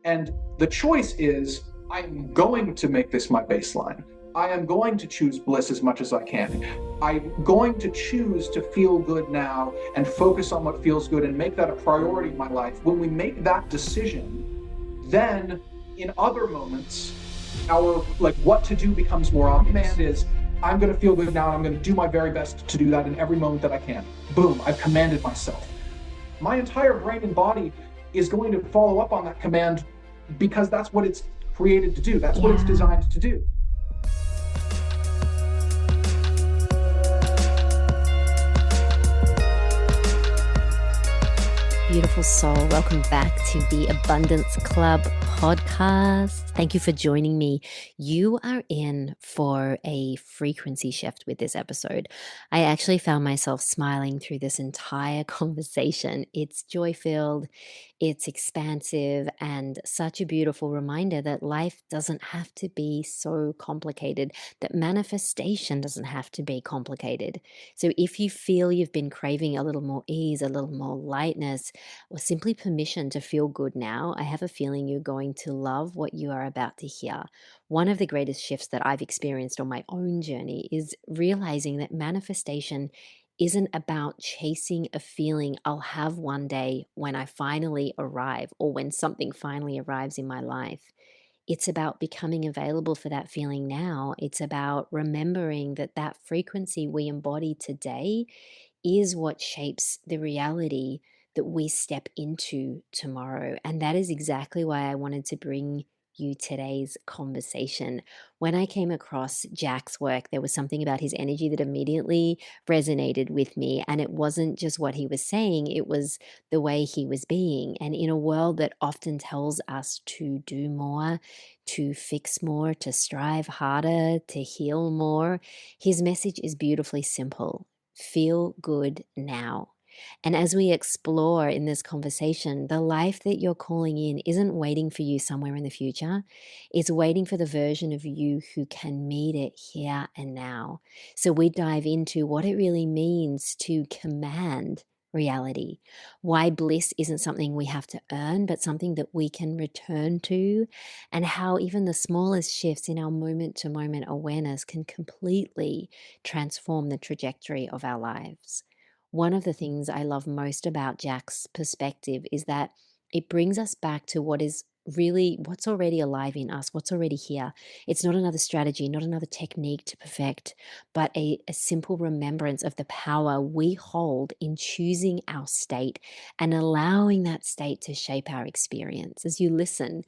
And the choice is, I'm going to make this my baseline. I am going to choose bliss as much as I can. I'm going to choose to feel good now and focus on what feels good and make that a priority in my life. When we make that decision, then in other moments, our what to do becomes more obvious. Command is, I'm going to feel good now and I'm going to do my very best to do that in every moment that I can. Boom, I've commanded myself. My entire brain and body is going to follow up on that command because that's what it's created to do. That's what it's designed to do. Beautiful soul, welcome back to the Abundance Club podcast. Thank you for joining me. You are in for a frequency shift with this episode. I actually found myself smiling through this entire conversation. It's joy-filled, it's expansive, and such a beautiful reminder that life doesn't have to be so complicated, that manifestation doesn't have to be complicated. So if you feel you've been craving a little more ease, a little more lightness, or simply permission to feel good now, I have a feeling you're going to love what you are about to hear. One of the greatest shifts that I've experienced on my own journey is realizing that manifestation isn't about chasing a feeling I'll have one day when I finally arrive or when something finally arrives in my life. It's about becoming available for that feeling now. It's about remembering that that frequency we embody today is what shapes the reality that we step into tomorrow. And that is exactly why I wanted to bring you today's conversation. When I came across Jack's work, there was something about his energy that immediately resonated with me. And it wasn't just what he was saying, it was the way he was being. And in a world that often tells us to do more, to fix more, to strive harder, to heal more, his message is beautifully simple. Feel good now. And as we explore in this conversation, the life that you're calling in isn't waiting for you somewhere in the future. It's waiting for the version of you who can meet it here and now. So we dive into what it really means to command reality, why bliss isn't something we have to earn, but something that we can return to, and how even the smallest shifts in our moment-to-moment awareness can completely transform the trajectory of our lives. One of the things I love most about Jack's perspective is that it brings us back to what is really what's already alive in us, what's already here. It's not another strategy, not another technique to perfect, but a simple remembrance of the power we hold in choosing our state and allowing that state to shape our experience. As you listen,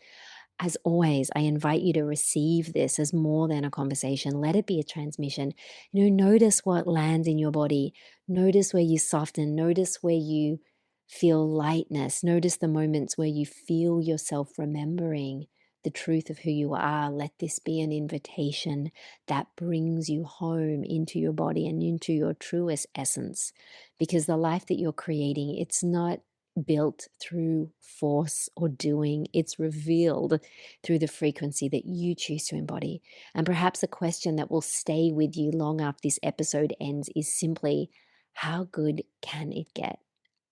as always, I invite you to receive this as more than a conversation. Let it be a transmission. Notice what lands in your body. Notice where you soften. Notice where you feel lightness. Notice the moments where you feel yourself remembering the truth of who you are. Let this be an invitation that brings you home into your body and into your truest essence. Because the life that you're creating, it's not built through force or doing. It's revealed through the frequency that you choose to embody. And perhaps a question that will stay with you long after this episode ends is simply, how good can it get?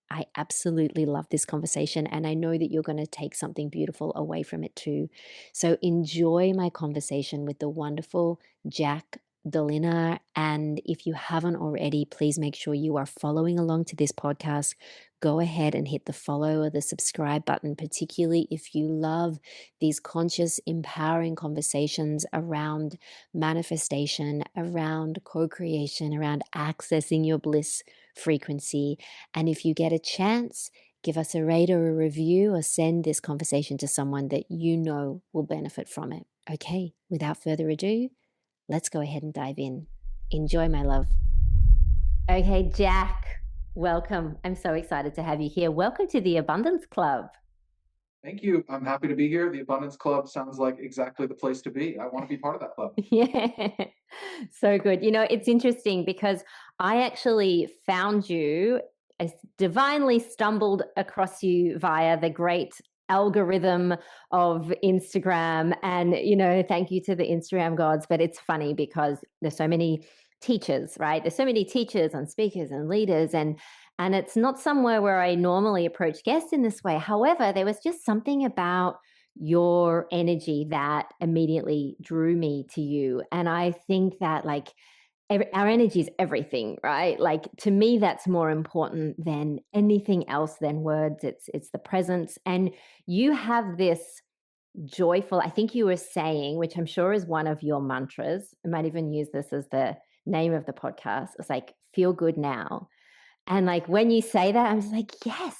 I absolutely love this conversation, and I know that you're going to take something beautiful away from it too. So enjoy my conversation with the wonderful Jack Dolinar. And if you haven't already, please make sure you are following along to this podcast. Go ahead and hit the follow or the subscribe button, particularly if you love these conscious, empowering conversations around manifestation, around co-creation, around accessing your bliss frequency. And if you get a chance, give us a rate or a review or send this conversation to someone that you know will benefit from it. Okay, without further ado, let's go ahead and dive in. Enjoy, my love. Okay, Jack, welcome. I'm so excited to have you here. Welcome to the Abundance Club. Thank you. I'm happy to be here. The Abundance Club sounds like exactly the place to be. I want to be part of that club. Yeah, so good. It's interesting because I actually found you, I divinely stumbled across you via the great algorithm of Instagram. And, thank you to the Instagram gods. But it's funny because there's so many teachers, right? There's so many teachers and speakers and leaders, and it's not somewhere where I normally approach guests in this way. However, there was just something about your energy that immediately drew me to you. And I think that like our energy is everything, right? Like to me, that's more important than anything else than words. It's the presence. And you have this joyful, I think you were saying, which I'm sure is one of your mantras. I might even use this as the name of the podcast. It's like, feel good now. And like when you say that, I'm just like, yes,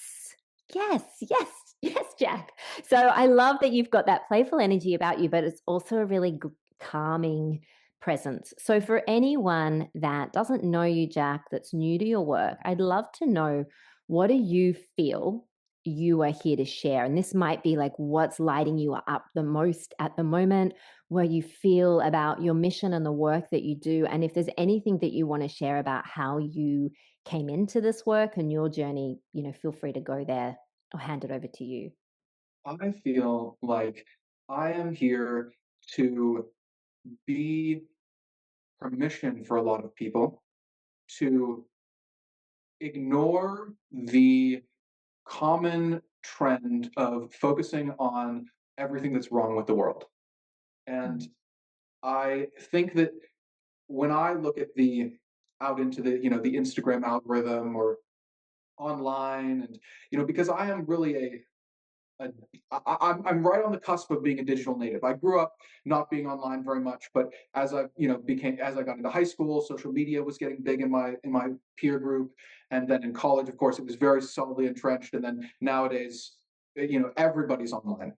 yes, yes, yes, Jack. So I love that you've got that playful energy about you, but it's also a really calming presence. So for anyone that doesn't know you, Jack, that's new to your work, I'd love to know, what do you feel you are here to share? And this might be like what's lighting you up the most at the moment, where you feel about your mission and the work that you do. And if there's anything that you want to share about how you came into this work and your journey, feel free to go there. I'll hand it over to you. I feel like I am here to be permission for a lot of people to ignore the common trend of focusing on everything that's wrong with the world. And Mm. I think that when I look at the out into the Instagram algorithm or online, and because I am really a I'm right on the cusp of being a digital native. I grew up not being online very much, but as I got into high school, social media was getting big in my peer group, and then in college, of course, it was very solidly entrenched. And then nowadays, everybody's online,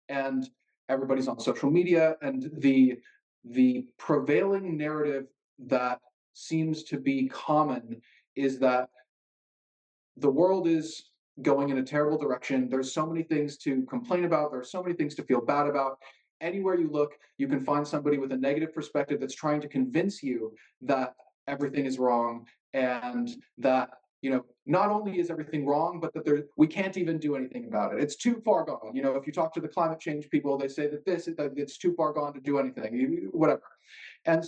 and everybody's on social media, and the prevailing narrative that seems to be common is that the world is going in a terrible direction. There's so many things to complain about. There's so many things to feel bad about. Anywhere you look, you can find somebody with a negative perspective that's trying to convince you that everything is wrong, and that not only is everything wrong, but that we can't even do anything about it. It's too far gone. If you talk to the climate change people, they say that it's too far gone to do anything, whatever. And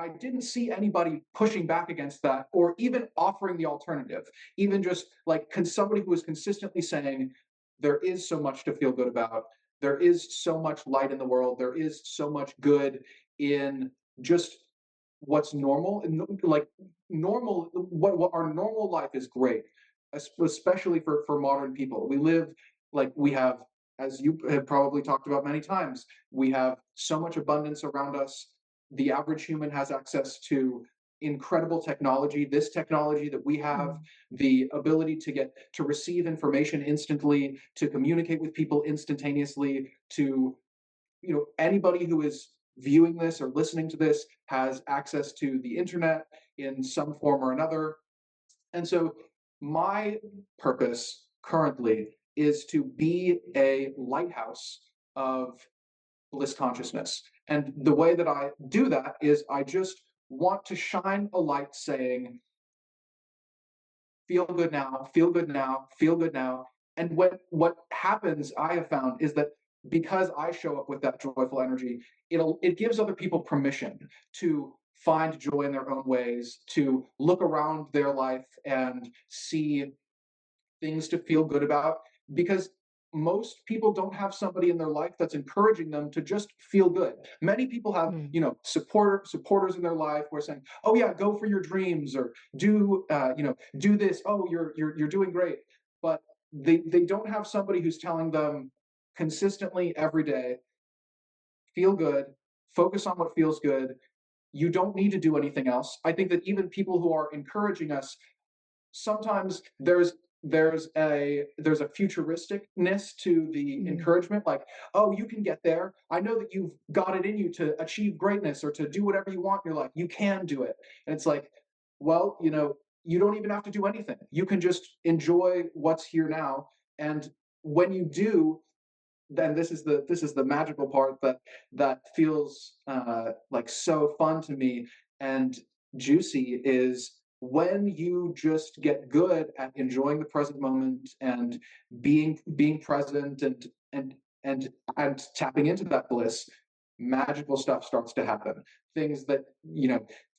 I didn't see anybody pushing back against that or even offering the alternative. Even just like somebody who was consistently saying, there is so much to feel good about. There is so much light in the world. There is so much good in just what's normal. And like normal, what our normal life is great, especially for modern people. We live like we have, as you have probably talked about many times, we have so much abundance around us. The average human has access to incredible technology. This technology that we have, Mm. the ability to receive information instantly, to communicate with people instantaneously, to anybody who is viewing this or listening to this has access to the internet in some form or another. And so my purpose currently is to be a lighthouse of bliss consciousness. And the way that I do that is I just want to shine a light saying, feel good now, feel good now, feel good now. And what happens, I have found, is that because I show up with that joyful energy, it gives other people permission to find joy in their own ways, to look around their life and see things to feel good about, because most people don't have somebody in their life that's encouraging them to just feel good. Many people have, Mm. supporters in their life who are saying, "Oh yeah, go for your dreams," or do this. Oh, you're doing great," but they don't have somebody who's telling them consistently every day, feel good, focus on what feels good. You don't need to do anything else. I think that even people who are encouraging us, sometimes there's a futuristicness to the Mm. encouragement, like, oh, you can get there. I know that you've got it in you to achieve greatness or to do whatever you want in your life. You can do it. And it's like, well, you don't even have to do anything. You can just enjoy what's here now. And when you do, then this is the magical part that feels like so fun to me and juicy, is when you just get good at enjoying the present moment and being present and and and tapping into that bliss. Magical stuff starts to happen. Things that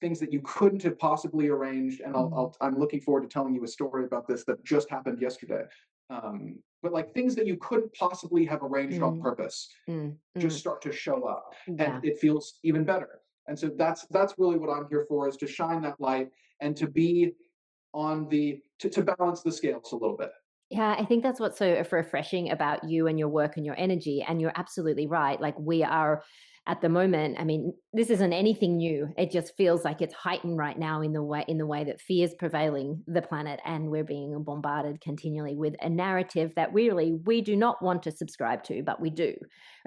things that you couldn't have possibly arranged. And Mm. I'm looking forward to telling you a story about this that just happened yesterday. but like things that you couldn't possibly have arranged on Mm, purpose mm, just mm. start to show up, and Yeah. it feels even better. And so that's really what I'm here for, is to shine that light and to be on the to balance the scales a little bit. Yeah, I think that's what's so refreshing about you and your work and your energy. And you're absolutely right. Like we are at the moment, I mean, this isn't anything new. It just feels like it's heightened right now in the way that fear is prevailing the planet, and we're being bombarded continually with a narrative that really we do not want to subscribe to, but we do,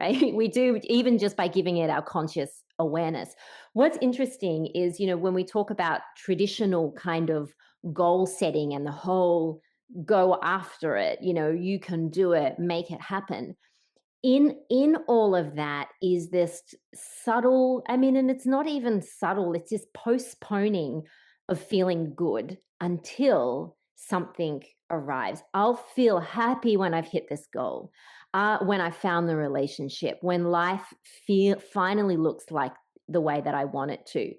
right? We do, even just by giving it our conscious awareness. What's interesting is, when we talk about traditional kind of goal setting and the whole go after it, you can do it, make it happen. In all of that is this subtle, I mean, and it's not even subtle, it's just postponing of feeling good until something arrives. I'll feel happy when I've hit this goal, when I found the relationship, when life finally looks like the way that I want it to.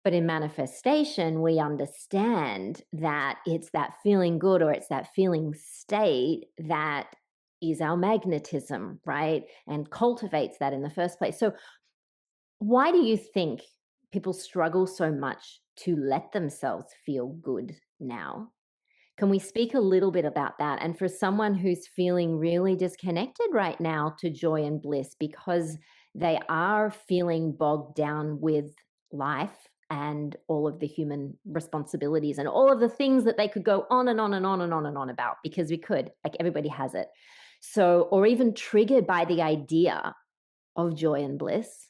But in manifestation, we understand that it's that feeling good, or it's that feeling state that is our magnetism, right? And cultivates that in the first place. So, why do you think people struggle so much to let themselves feel good now? Can we speak a little bit about that? And for someone who's feeling really disconnected right now to joy and bliss because they are feeling bogged down with life and all of the human responsibilities and all of the things that they could go on and on and on and on and on about, because we could, like everybody has it. So, or even triggered by the idea of joy and bliss,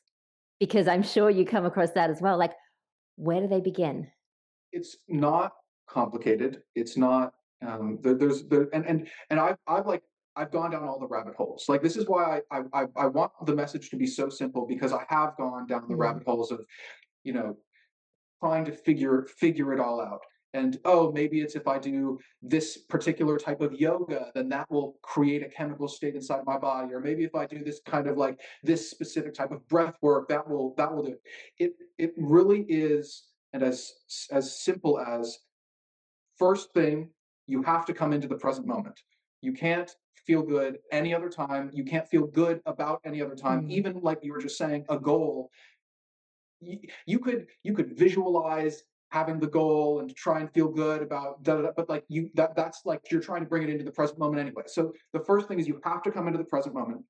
because I'm sure you come across that as well. Like, where do they begin? It's not complicated. It's not there's there and I've gone down all the rabbit holes. Like this is why I want the message to be so simple, because I have gone down the Mm, rabbit holes of, you know, trying to figure it all out. And oh, maybe it's if I do this particular type of yoga, then that will create a chemical state inside my body. Or maybe if I do this kind of like this specific type of breath work, that will do it. It really is, and as simple as, first thing, you have to come into the present moment. You can't feel good any other time. You can't feel good about any other time. mm, Even like you were just saying, a goal, you could visualize having the goal and try and feel good about da, da, da, but like that's like you're trying to bring it into the present moment anyway. So the first thing is you have to come into the present moment.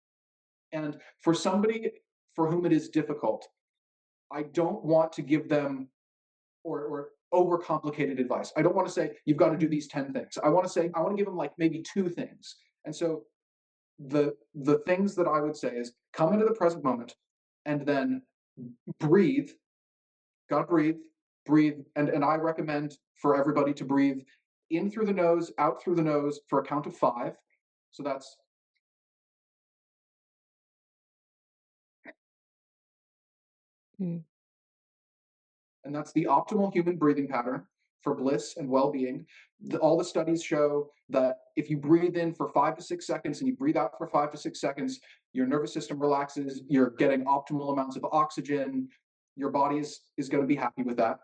And for somebody for whom it is difficult, I don't want to give them or overcomplicated advice. I don't want to say you've got to do mm, these 10 things. I want to say I want to give them like maybe two things. And so the things that I would say is come into the present moment, and then breathe. Gotta breathe, breathe. And I recommend for everybody to breathe in through the nose, out through the nose for a count of 5. So that's, mm, and that's the optimal human breathing pattern for bliss and well-being. All the studies show that if you breathe in for 5 to 6 seconds and you breathe out for 5 to 6 seconds, your nervous system relaxes, you're getting optimal amounts of oxygen, your body is going to be happy with that.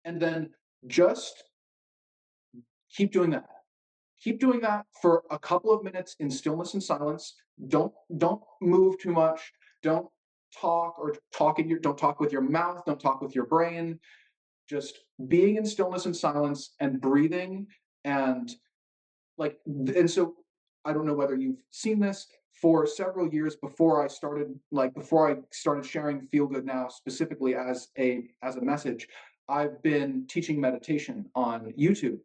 And then just keep doing that. Keep doing that for a couple of minutes in stillness and silence. Don't move too much. Don't don't talk with your mouth, don't talk with your brain. Just being in stillness and silence and breathing. And like, and so I don't know whether you've seen this. For several years before I started sharing Feel Good Now specifically as a message, I've been teaching meditation on YouTube.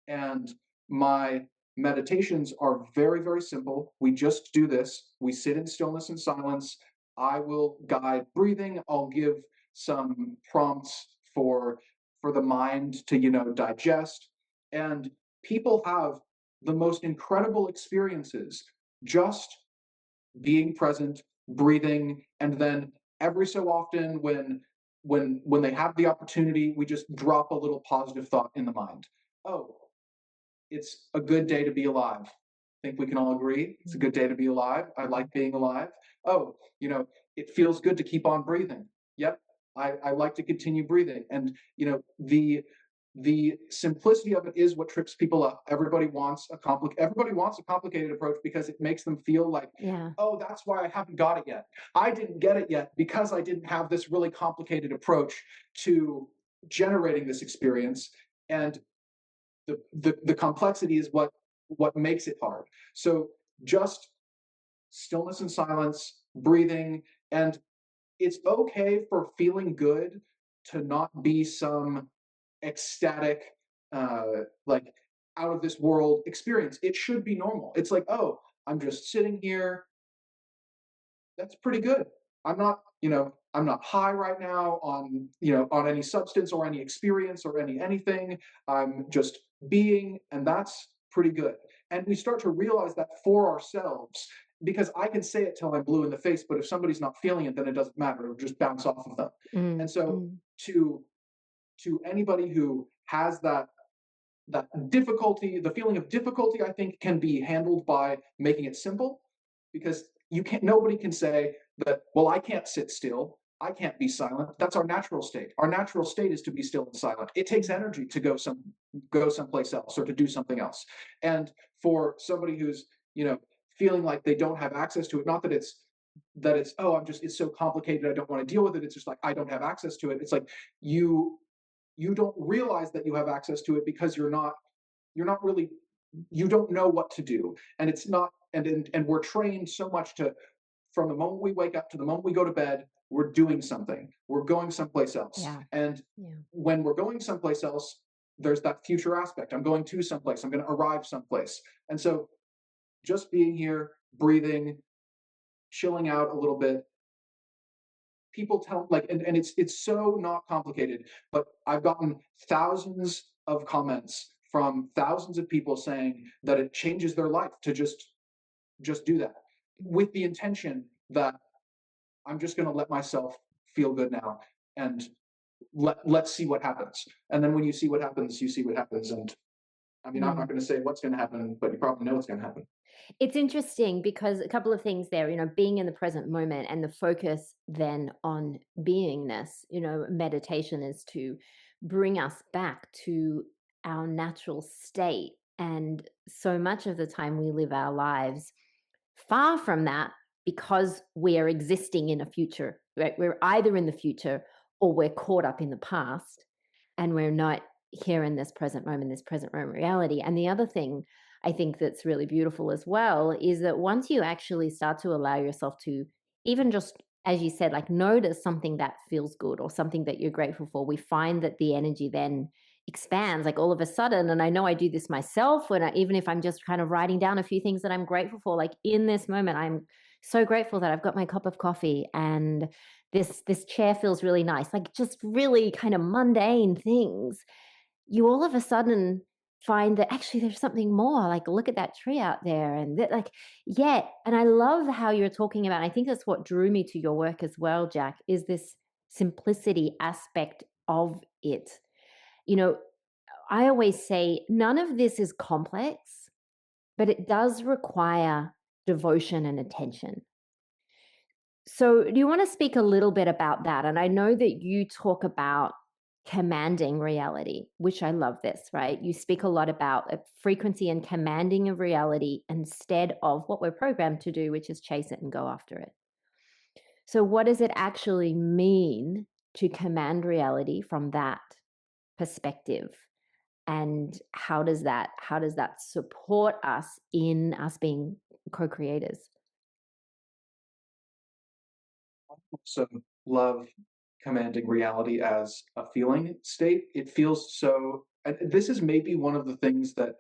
And my meditations are very, very simple. We just do this. We sit in stillness and silence. I will guide breathing. I'll give some prompts for the mind to, digest. And people have the most incredible experiences just being present, breathing, and then every so often when they have the opportunity, we just drop a little positive thought in the mind. Oh, it's a good day to be alive. I think we can all agree it's a mm, good day to be alive. I like being alive. Oh, it feels good to keep on breathing. Yep, I like to continue breathing. And the the simplicity of it is what trips people up. Everybody wants a complicated approach because it makes them feel like, Yeah. oh, that's why I haven't got it yet. I didn't get it yet because I didn't have this really complicated approach to generating this experience. And the complexity is what makes it hard. So just stillness and silence, breathing, and it's okay for feeling good to not be some ecstatic, like out of this world experience. It should be normal. It's like, oh, I'm just sitting here. That's pretty good. I'm not high right now on, on any substance or any experience or anything. I'm just being, and that's pretty good. And we start to realize that for ourselves, because I can say it till I'm blue in the face, but if somebody's not feeling it, then it doesn't matter. It'll just bounce off of them. Mm, And so mm. to anybody who has that difficulty, the feeling of difficulty, I think can be handled by making it simple, because nobody can say that, well, I can't sit still, I can't be silent. That's our natural state. Our natural state is to be still and silent. It takes energy to go someplace else or to do something else. And for somebody who's, feeling like they don't have access to it, not that it's, oh, it's so complicated, I don't want to deal with it. It's just like, I don't have access to it. It's like you don't realize that you have access to it because you're not really, you don't know what to do. And it's not, and we're trained so much to, from the moment we wake up to the moment we go to bed, we're doing something, we're going someplace else. Yeah. And Yeah. when we're going someplace else, there's that future aspect. I'm going to someplace, I'm going to arrive someplace. And so just being here, breathing, chilling out a little bit, people tell, like, and it's so not complicated, but I've gotten thousands of comments from thousands of people saying that it changes their life to just do that, with the intention that I'm just going to let myself feel good now, and let's see what happens. And then when you see what happens, you see what happens. And I mean, I'm not going to say what's going to happen, but you probably know what's going to happen. It's interesting because a couple of things there, being in the present moment and the focus then on beingness, meditation is to bring us back to our natural state. And so much of the time we live our lives far from that because we are existing in a future, right? We're either in the future or we're caught up in the past and we're not here in this present moment reality. And the other thing I think that's really beautiful as well is that once you actually start to allow yourself to even just, as you said, like notice something that feels good or something that you're grateful for, we find that the energy then expands like all of a sudden. And I know I do this myself even if I'm just kind of writing down a few things that I'm grateful for, like in this moment, I'm so grateful that I've got my cup of coffee and this chair feels really nice, like just really kind of mundane things. You all of a sudden find that actually there's something more, like look at that tree out there and that, like, yeah. And I love how you're talking about, I think that's what drew me to your work as well, Jack, is this simplicity aspect of it. I always say none of this is complex, but it does require devotion and attention. So do you want to speak a little bit about that? And I know that you talk about commanding reality, which I love this, right? You speak a lot about a frequency and commanding of reality instead of what we're programmed to do, which is chase it and go after it. So what does it actually mean to command reality from that perspective? And how does that support us in us being co-creators? I also love commanding reality as a feeling state. It feels so, and this is maybe one of the things that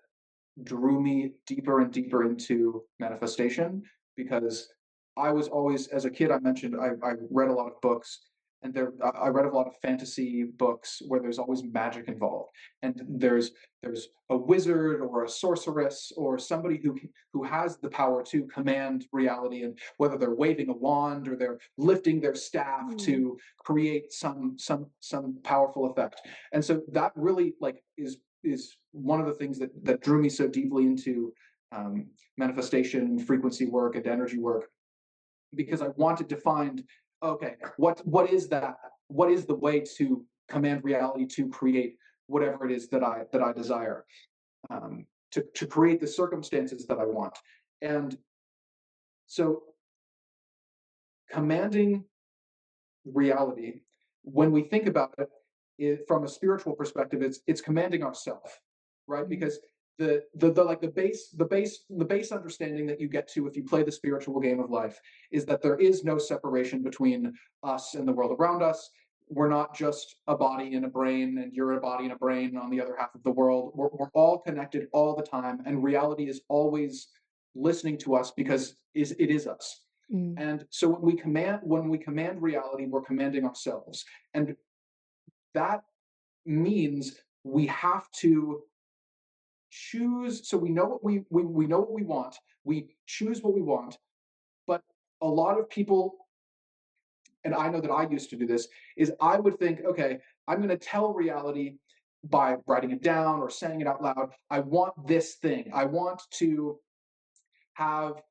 drew me deeper and deeper into manifestation, because I was always, as a kid, I mentioned I read a lot of books, and I read a lot of fantasy books where there's always magic involved, and there's a wizard or a sorceress or somebody who has the power to command reality, and whether they're waving a wand or they're lifting their staff to create some powerful effect. And so that really like is one of the things that drew me so deeply into manifestation, frequency work, and energy work, because I wanted to find, okay, what is that? What is the way to command reality to create whatever it is that I desire, to create the circumstances that I want. And so commanding reality, when we think about it from a spiritual perspective, it's commanding ourself, right? Because the base understanding that you get to if you play the spiritual game of life is that there is no separation between us and the world around us. We're not just a body and a brain, and you're a body and a brain on the other half of the world. We're all connected all the time, and reality is always listening to us because it is us. And so when we command reality, we're commanding ourselves. And that means we have to choose. So we know what we know what we want. We choose what we want. But a lot of people, and I know that I used to do this, is I would think, okay, I'm going to tell reality by writing it down or saying it out loud. I want this thing. I want to have,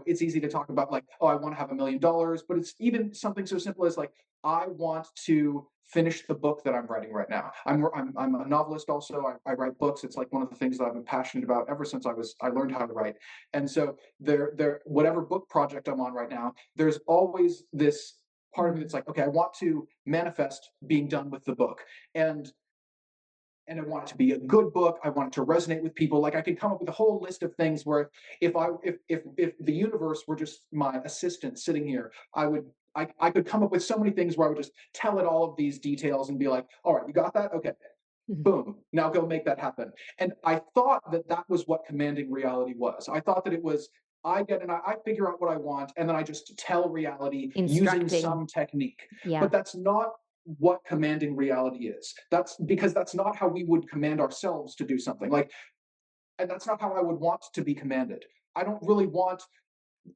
it's easy to talk about like, oh, I want to have $1 million, but it's even something so simple as like, I want to finish the book that I'm writing right now. I'm a novelist also. I write books. It's like one of the things that I've been passionate about ever since I learned how to write. And so whatever book project I'm on right now, there's always this part of me that's like, okay, I want to manifest being done with the book. And I want it to be a good book. I want it to resonate with people. Like I could come up with a whole list of things where if the universe were just my assistant sitting here, I could come up with so many things where I would just tell it all of these details and be like, all right, you got that? Okay. Boom. Now go make that happen. And I thought that was what commanding reality was. I thought that it was, I figure out what I want, and then I just tell reality using some technique. Yeah. But that's not what commanding reality is. That's because that's not how we would command ourselves to do something. Like, and that's not how I would want to be commanded. I don't really want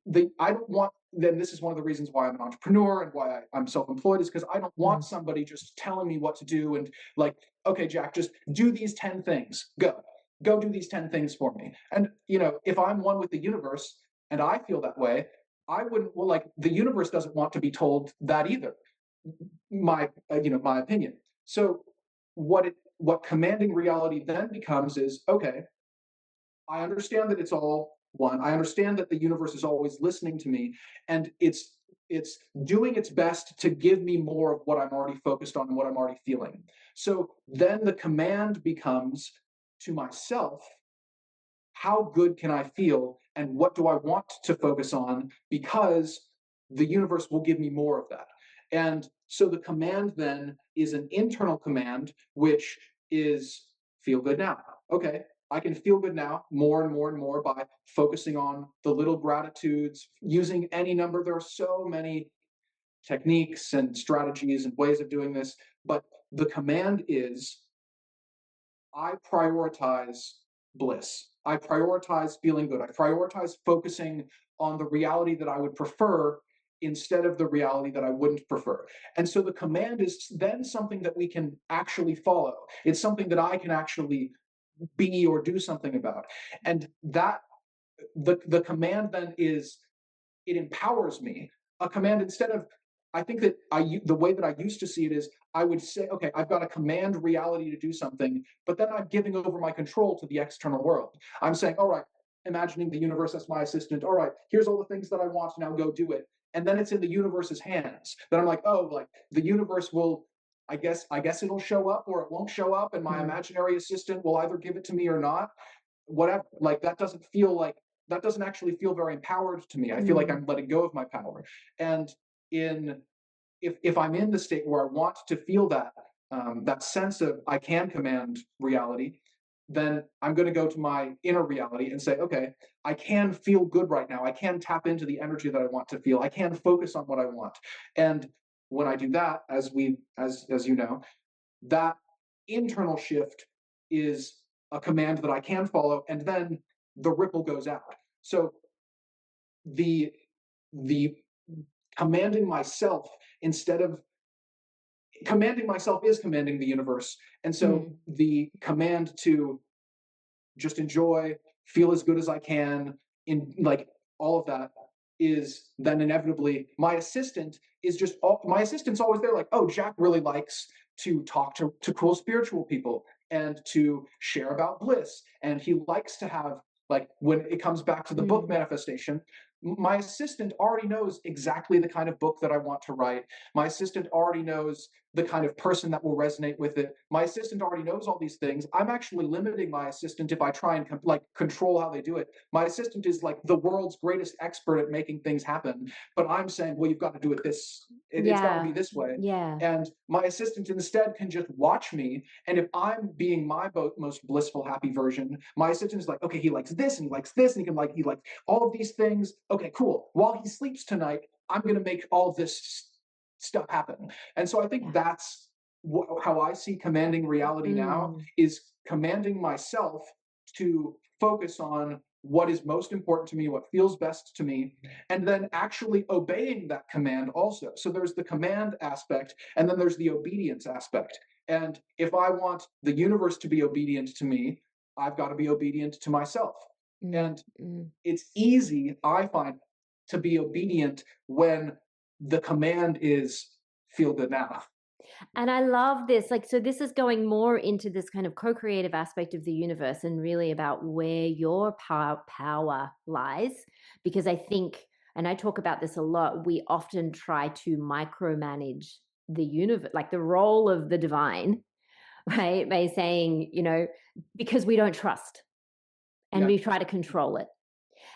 then this is one of the reasons why I'm an entrepreneur and why I'm self-employed, is because I don't want somebody just telling me what to do and like, okay, Jack, just do these 10 things. Go do these 10 things for me. And if I'm one with the universe and I feel that way, I wouldn't, well, like the universe doesn't want to be told that either. My opinion. So what commanding reality then becomes is, okay, I understand that it's all one. I understand that the universe is always listening to me, and it's doing its best to give me more of what I'm already focused on and what I'm already feeling. So then the command becomes to myself, how good can I feel and what do I want to focus on, because the universe will give me more of that. And so the command then is an internal command, which is feel good now. Okay, I can feel good now more and more and more by focusing on the little gratitudes, using any number. There are so many techniques and strategies and ways of doing this, but the command is I prioritize bliss. I prioritize feeling good. I prioritize focusing on the reality that I would prefer instead of the reality that I wouldn't prefer. And so the command is then something that we can actually follow. It's something that I can actually be or do something about. And that the command then is, it empowers me. A command, instead of, I think that the way that I used to see it is I would say, okay, I've got to command reality to do something, but then I'm giving over my control to the external world. I'm saying, all right, imagining the universe as my assistant. All right, here's all the things that I want, now go do it. And then it's in the universe's hands. Then I'm like, oh, like the universe will, I guess it'll show up or it won't show up, and my imaginary assistant will either give it to me or not. Whatever. Like that doesn't actually feel very empowered to me. I feel like I'm letting go of my power. And if I'm in the state where I want to feel that sense of I can command reality, then I'm going to go to my inner reality and say, okay, I can feel good right now. I can tap into the energy that I want to feel. I can focus on what I want. And when I do that, as you know, that internal shift is a command that I can follow, and then the ripple goes out. So the commanding myself, instead of commanding myself, is commanding the universe. And so the command to just enjoy, feel as good as I can, in like all of that, is then inevitably my assistant is just my assistant's always there, like, oh, Jack really likes to talk to cool spiritual people and to share about bliss. And he likes to have, like, when it comes back to the book manifestation, my assistant already knows exactly the kind of book that I want to write. My assistant already knows the kind of person that will resonate with it. My assistant already knows all these things. I'm actually limiting my assistant if I try and control how they do it. My assistant is like the world's greatest expert at making things happen, but I'm saying, well, you've got to do it this. It's got to be this way. Yeah. And my assistant instead can just watch me. And if I'm being my most blissful, happy version, my assistant is like, okay, he likes this and he likes this, and he likes all of these things. Okay, cool. While he sleeps tonight, I'm going to make all of this stuff happen. And so I think that's how I see commanding reality now, is commanding myself to focus on what is most important to me, what feels best to me, and then actually obeying that command also. So there's the command aspect, and then there's the obedience aspect. And if I want the universe to be obedient to me, I've got to be obedient to myself. And it's easy, I find, to be obedient when the command is feel good now. And I love this. Like, so this is going more into this kind of co-creative aspect of the universe and really about where your power lies. Because I think, and I talk about this a lot, we often try to micromanage the universe, like the role of the divine, right? By saying, because we don't trust and we try to control it.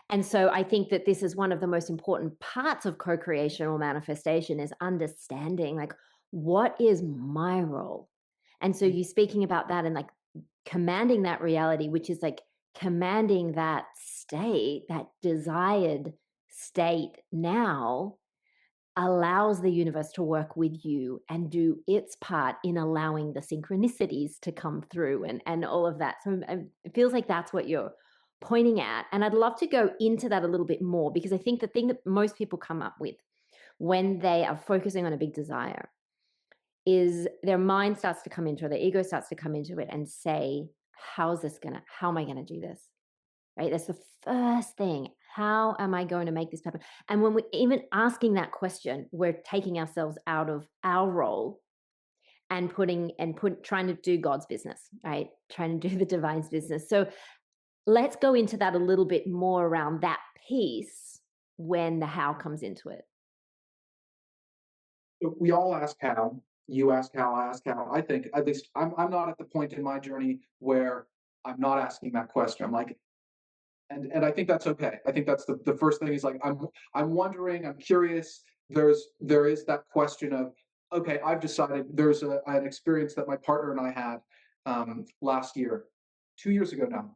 And so I think that this is one of the most important parts of co-creation or manifestation, is understanding, like, what is my role? And so you speaking about that and like commanding that reality, which is like commanding that state, that desired state now, allows the universe to work with you and do its part in allowing the synchronicities to come through and all of that. So it feels like that's what you're pointing at. And I'd love to go into that a little bit more, because I think the thing that most people come up with when they are focusing on a big desire is their mind starts to come into it, their ego starts to come into it and say, how am I gonna do this? Right? That's the first thing. How am I going to make this happen? And when we're even asking that question, we're taking ourselves out of our role and trying to do God's business, right? Trying to do the divine's business. So let's go into that a little bit more around that piece when the how comes into it. We all ask how. You ask how, I ask how. I think, at least I'm not at the point in my journey where I'm not asking that question. I'm like, and I think that's okay. I think that's the first thing, is like, I'm wondering, I'm curious. There is that question of, okay, I've decided. There's an experience that my partner and I had last year, 2 years ago now.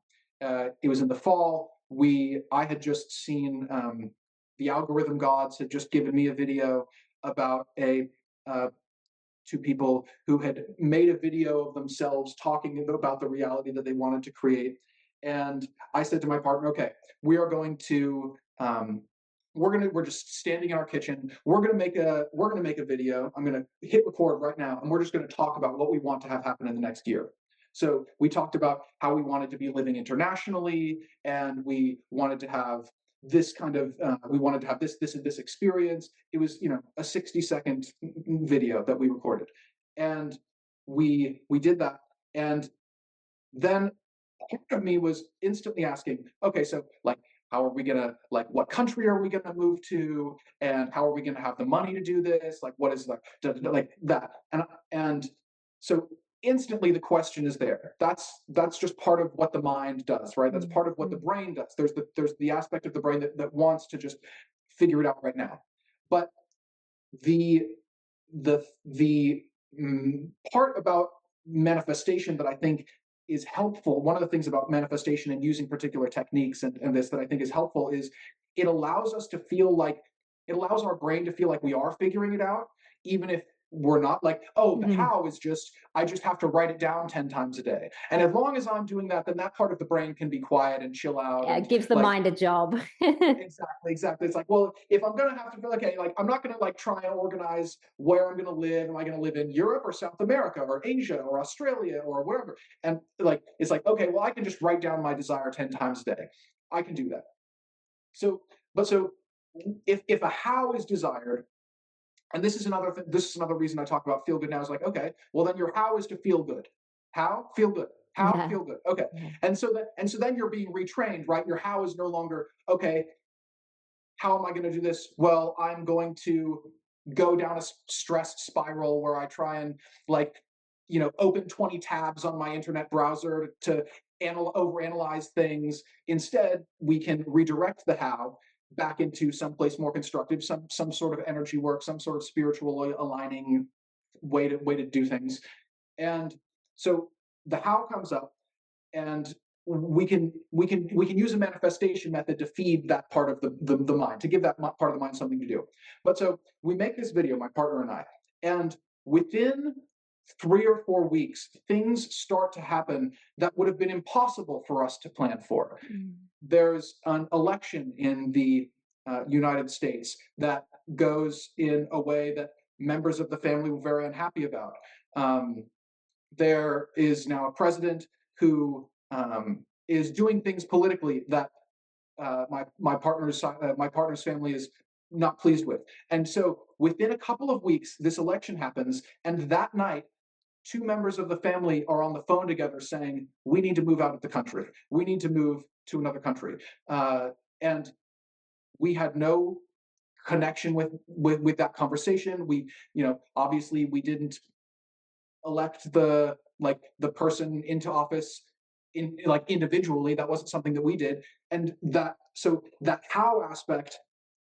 It was in the fall. I had just seen the algorithm gods had just given me a video about two people who had made a video of themselves talking about the reality that they wanted to create. And I said to my partner, okay, we are going to we're just standing in our kitchen. We're gonna make a video. I'm gonna hit record right now, and we're just gonna talk about what we want to have happen in the next year. So we talked about how we wanted to be living internationally, and we wanted to have this kind of we wanted to have this and this experience. It was, a 60-second video that we recorded, and we did that. And then part of me was instantly asking, okay, so like, how are we gonna, like, what country are we gonna move to, and how are we gonna have the money to do this? Like, what is like that? And so instantly the question is there. That's just part of what the mind does, right? That's part of what the brain does. There's the aspect of the brain that wants to just figure it out right now. But the part about manifestation that I think is helpful, one of the things about manifestation and using particular techniques and this that I think is helpful, is it allows our brain to feel like we are figuring it out, even if we're not. Like, oh, the how is just, I just have to write it down 10 times a day. And as long as I'm doing that, then that part of the brain can be quiet and chill out. Yeah, and it gives the mind a job. Exactly. It's like, well, if I'm gonna have to feel, okay, like, I'm not gonna like try and organize where I'm gonna live. Am I gonna live in Europe or South America or Asia or Australia or wherever? And like, it's like, okay, well, I can just write down my desire 10 times a day. I can do that. So if a how is desired, and this is another this is another reason I talk about feel good now, is like, okay, well then your how is to feel good. How? Feel good. How? Yeah. Feel good. Okay. Yeah. And so then you're being retrained, right? Your how is no longer, okay, how am I going to do this? Well, I'm going to go down a stress spiral where I try and, like, open 20 tabs on my internet browser to overanalyze things. Instead, we can redirect the how back into someplace more constructive, some sort of energy work, some sort of spiritual aligning way to do things. And so the how comes up, and we can use a manifestation method to feed that part of the mind, to give that part of the mind something to do. But so we make this video, my partner and I, and within 3 or 4 weeks, things start to happen that would have been impossible for us to plan for. There's an election in the United States that goes in a way that members of the family were very unhappy about. There is now a president who is doing things politically that my partner's family is not pleased with. And so within a couple of weeks, this election happens, and that night, two members of the family are on the phone together saying, "We need to move out of the country. We need to move to another country." And we had no connection with that conversation. Obviously we didn't elect the person into office individually. That wasn't something that we did. And that how aspect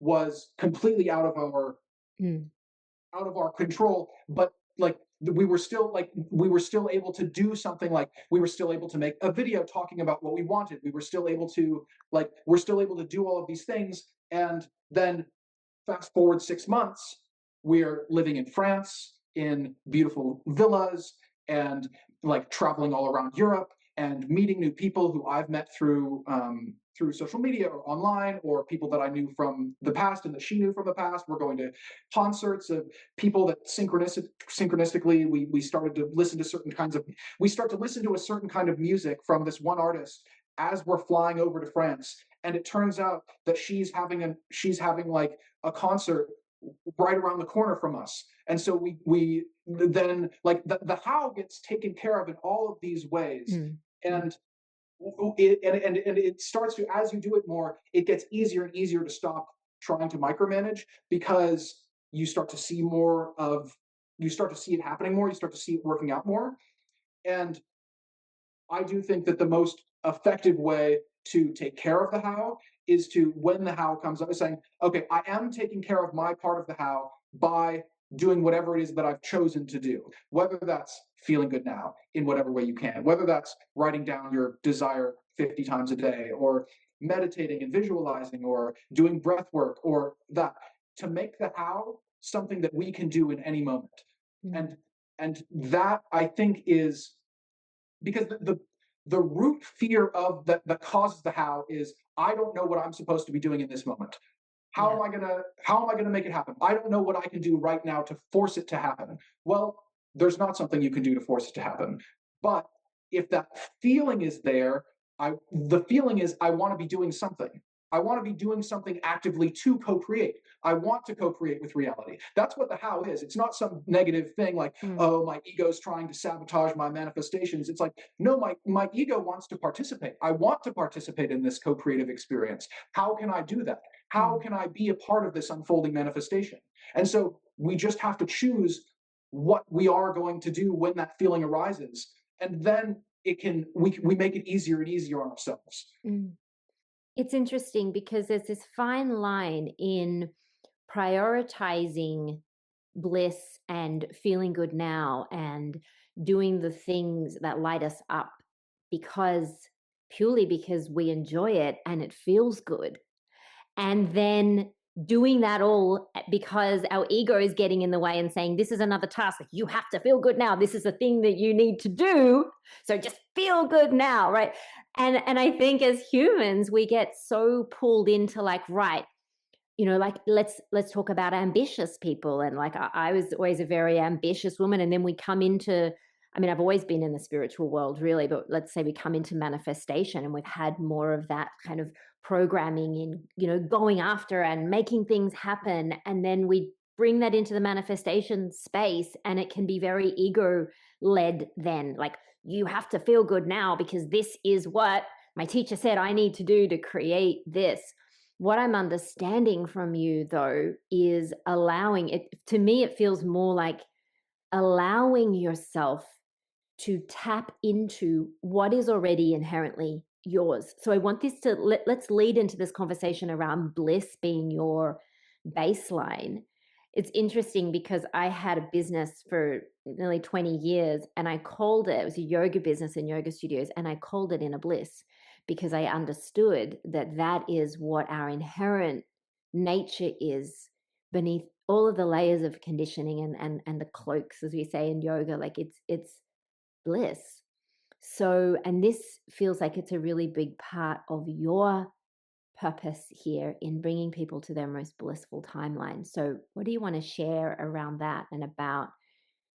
was completely out of our control. But we were still able to do something. Like, we were still able to make a video talking about what we wanted. We're still able to do all of these things. And then fast forward 6 months, we're living in France in beautiful villas, and like traveling all around Europe and meeting new people who I've met through social media or online, or people that I knew from the past and that she knew from the past. We're going to concerts of people that synchronistically we started to listen to a certain kind of music from this one artist as we're flying over to France. And it turns out that she's having like a concert right around the corner from us. And so we then, like, the how gets taken care of in all of these ways. And it starts to, as you do it more, it gets easier and easier to stop trying to micromanage, because you start to see it happening more, you start to see it working out more. And I do think that the most effective way to take care of the how is to, when the how comes up, is saying, okay, I am taking care of my part of the how by doing whatever it is that I've chosen to do, whether that's feeling good now in whatever way you can, whether that's writing down your desire 50 times a day, or meditating and visualizing, or doing breath work, or that, to make the how something that we can do in any moment. And that, I think, is because the root fear of that causes the how is, I don't know what I'm supposed to be doing in this moment. How am I gonna make it happen? I don't know what I can do right now to force it to happen. Well, there's not something you can do to force it to happen. But if that feeling is there, the feeling is, I want to be doing something. I want to be doing something actively to co-create. I want to co-create with reality. That's what the how is. It's not some negative thing like, oh, my ego's trying to sabotage my manifestations. It's like, no, my ego wants to participate. I want to participate in this co-creative experience. How can I do that? How can I be a part of this unfolding manifestation? And so we just have to choose what we are going to do when that feeling arises. And then we make it easier and easier on ourselves. It's interesting because there's this fine line in prioritizing bliss and feeling good now and doing the things that light us up purely because we enjoy it and it feels good. And then doing that all because our ego is getting in the way and saying, this is another task. You have to feel good now. This is the thing that you need to do. So just feel good now, right? And I think as humans, we get so pulled into like, right, like let's talk about ambitious people. And like I was always a very ambitious woman. And then we come into I mean, I've always been in the spiritual world, really, but let's say we come into manifestation and we've had more of that kind of programming in, going after and making things happen. And then we bring that into the manifestation space and it can be very ego led then. Like, you have to feel good now because this is what my teacher said I need to do to create this. What I'm understanding from you, though, is allowing it. To me, it feels more like allowing yourself to tap into what is already inherently yours. So I want this to let's lead into this conversation around bliss being your baseline. It's interesting because I had a business for nearly 20 years and I called it was a yoga business and yoga studios, and I called it Inner Bliss because I understood that that is what our inherent nature is beneath all of the layers of conditioning and the cloaks, as we say in yoga. Like, it's bliss. So, and this feels like it's a really big part of your purpose here in bringing people to their most blissful timeline. So, what do you want to share around that and about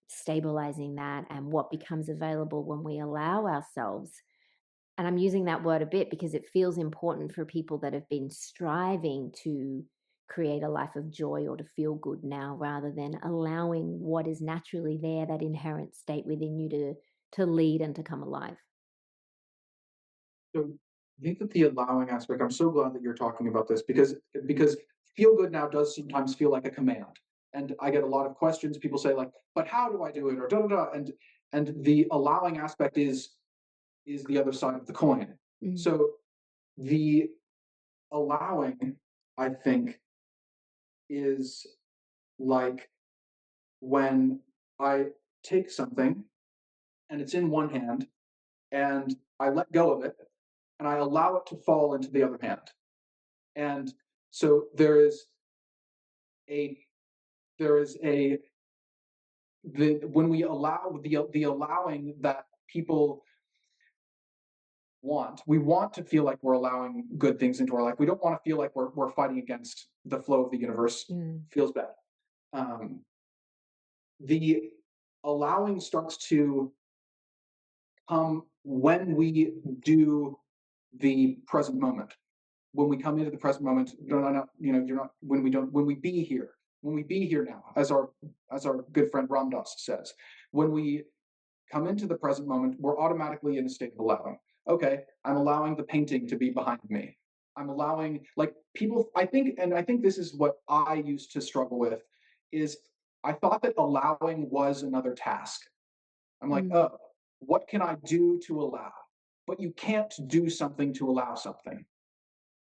stabilizing that and what becomes available when we allow ourselves? And I'm using that word a bit because it feels important for people that have been striving to create a life of joy or to feel good now, rather than allowing what is naturally there, that inherent state within you, to lead and to come alive. So I think that the allowing aspect, I'm so glad that you're talking about this because feel good now does sometimes feel like a command. And I get a lot of questions. People say like, but how do I do it? Or da da da. And the allowing aspect is the other side of the coin. Mm. So the allowing, I think, is like when I take something and it's in one hand and I let go of it and I allow it to fall into the other hand. And so a there is a the when we allow the allowing that people we want to feel like we're allowing good things into our life. We don't want to feel like we're fighting against the flow of the universe. Feels bad. Um, the allowing starts to come when we do the present moment. When we come into the present moment, you're not when we don't when we be here now, as our good friend Ramdas says, when we come into the present moment, we're automatically in a state of allowing. Okay, I'm allowing the painting to be behind me. I'm allowing, like, people, I think this is what I used to struggle with, is I thought that allowing was another task. I'm like, oh, what can I do to allow? But you can't do something to allow something.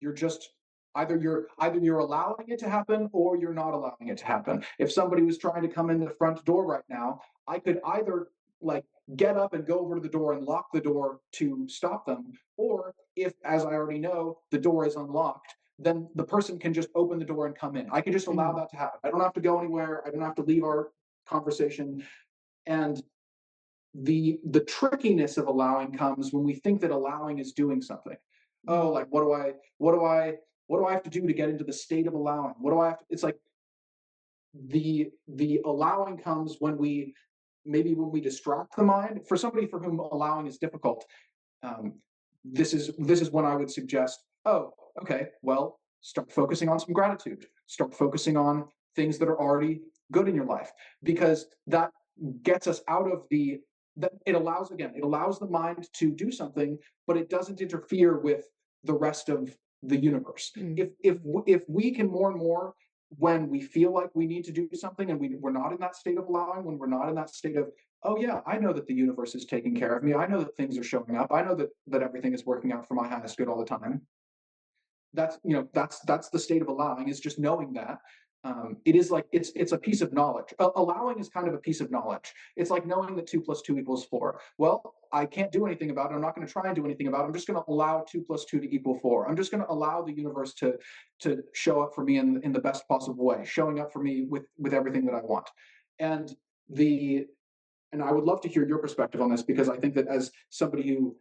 You're just either you're allowing it to happen or you're not allowing it to happen. If somebody was trying to come in the front door right now, I could either like get up and go over to the door and lock the door to stop them, or if, as I already know, the door is unlocked, then the person can just open the door and come in. I can just allow that to happen. I don't have to go anywhere. I don't have to leave our conversation. And the trickiness of allowing comes when we think that allowing is doing something. Oh, like what do I have to do to get into the state of allowing? What do I have to, it's like the allowing comes when we when we distract the mind. For somebody for whom allowing is difficult, um, this is when I would suggest, oh, okay, well, start focusing on some gratitude. Start focusing on things that are already good in your life, because that gets us out of that it allows the mind to do something, but it doesn't interfere with the rest of the universe. If we can more and more, when we feel like we need to do something and we're not in that state of allowing, when we're not in that state of, oh yeah, I know that the universe is taking care of me, I know that things are showing up, I know that everything is working out for my highest good all the time. That's the state of allowing, is just knowing that. It is like it's a piece of knowledge. Allowing is kind of a piece of knowledge. It's like knowing that 2 + 2 = 4. Well, I can't do anything about it. I'm not going to try and do anything about it. I'm just going to allow 2 + 2 = 4. I'm just going to allow the universe to show up for me in the best possible way, showing up for me with everything that I want. And the and I would love to hear your perspective on this, because I think that as somebody who,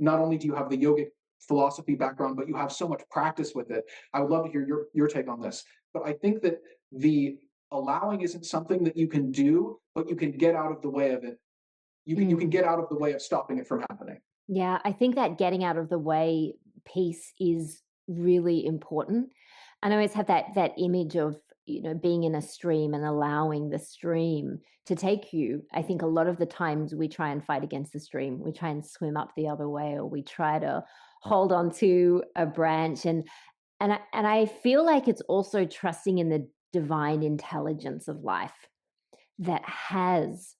not only do you have the yogic philosophy background, but you have so much practice with it, I would love to hear your take on this. But I think that the allowing isn't something that you can do, but you can get out of the way of it you can get out of the way of stopping it from happening. Yeah, I think that getting out of the way piece is really important. And I always have that image of, being in a stream and allowing the stream to take you. I think a lot of the times we try and fight against the stream. We try and swim up the other way, or we try to hold on to a branch. And I feel like it's also trusting in the divine intelligence of life that has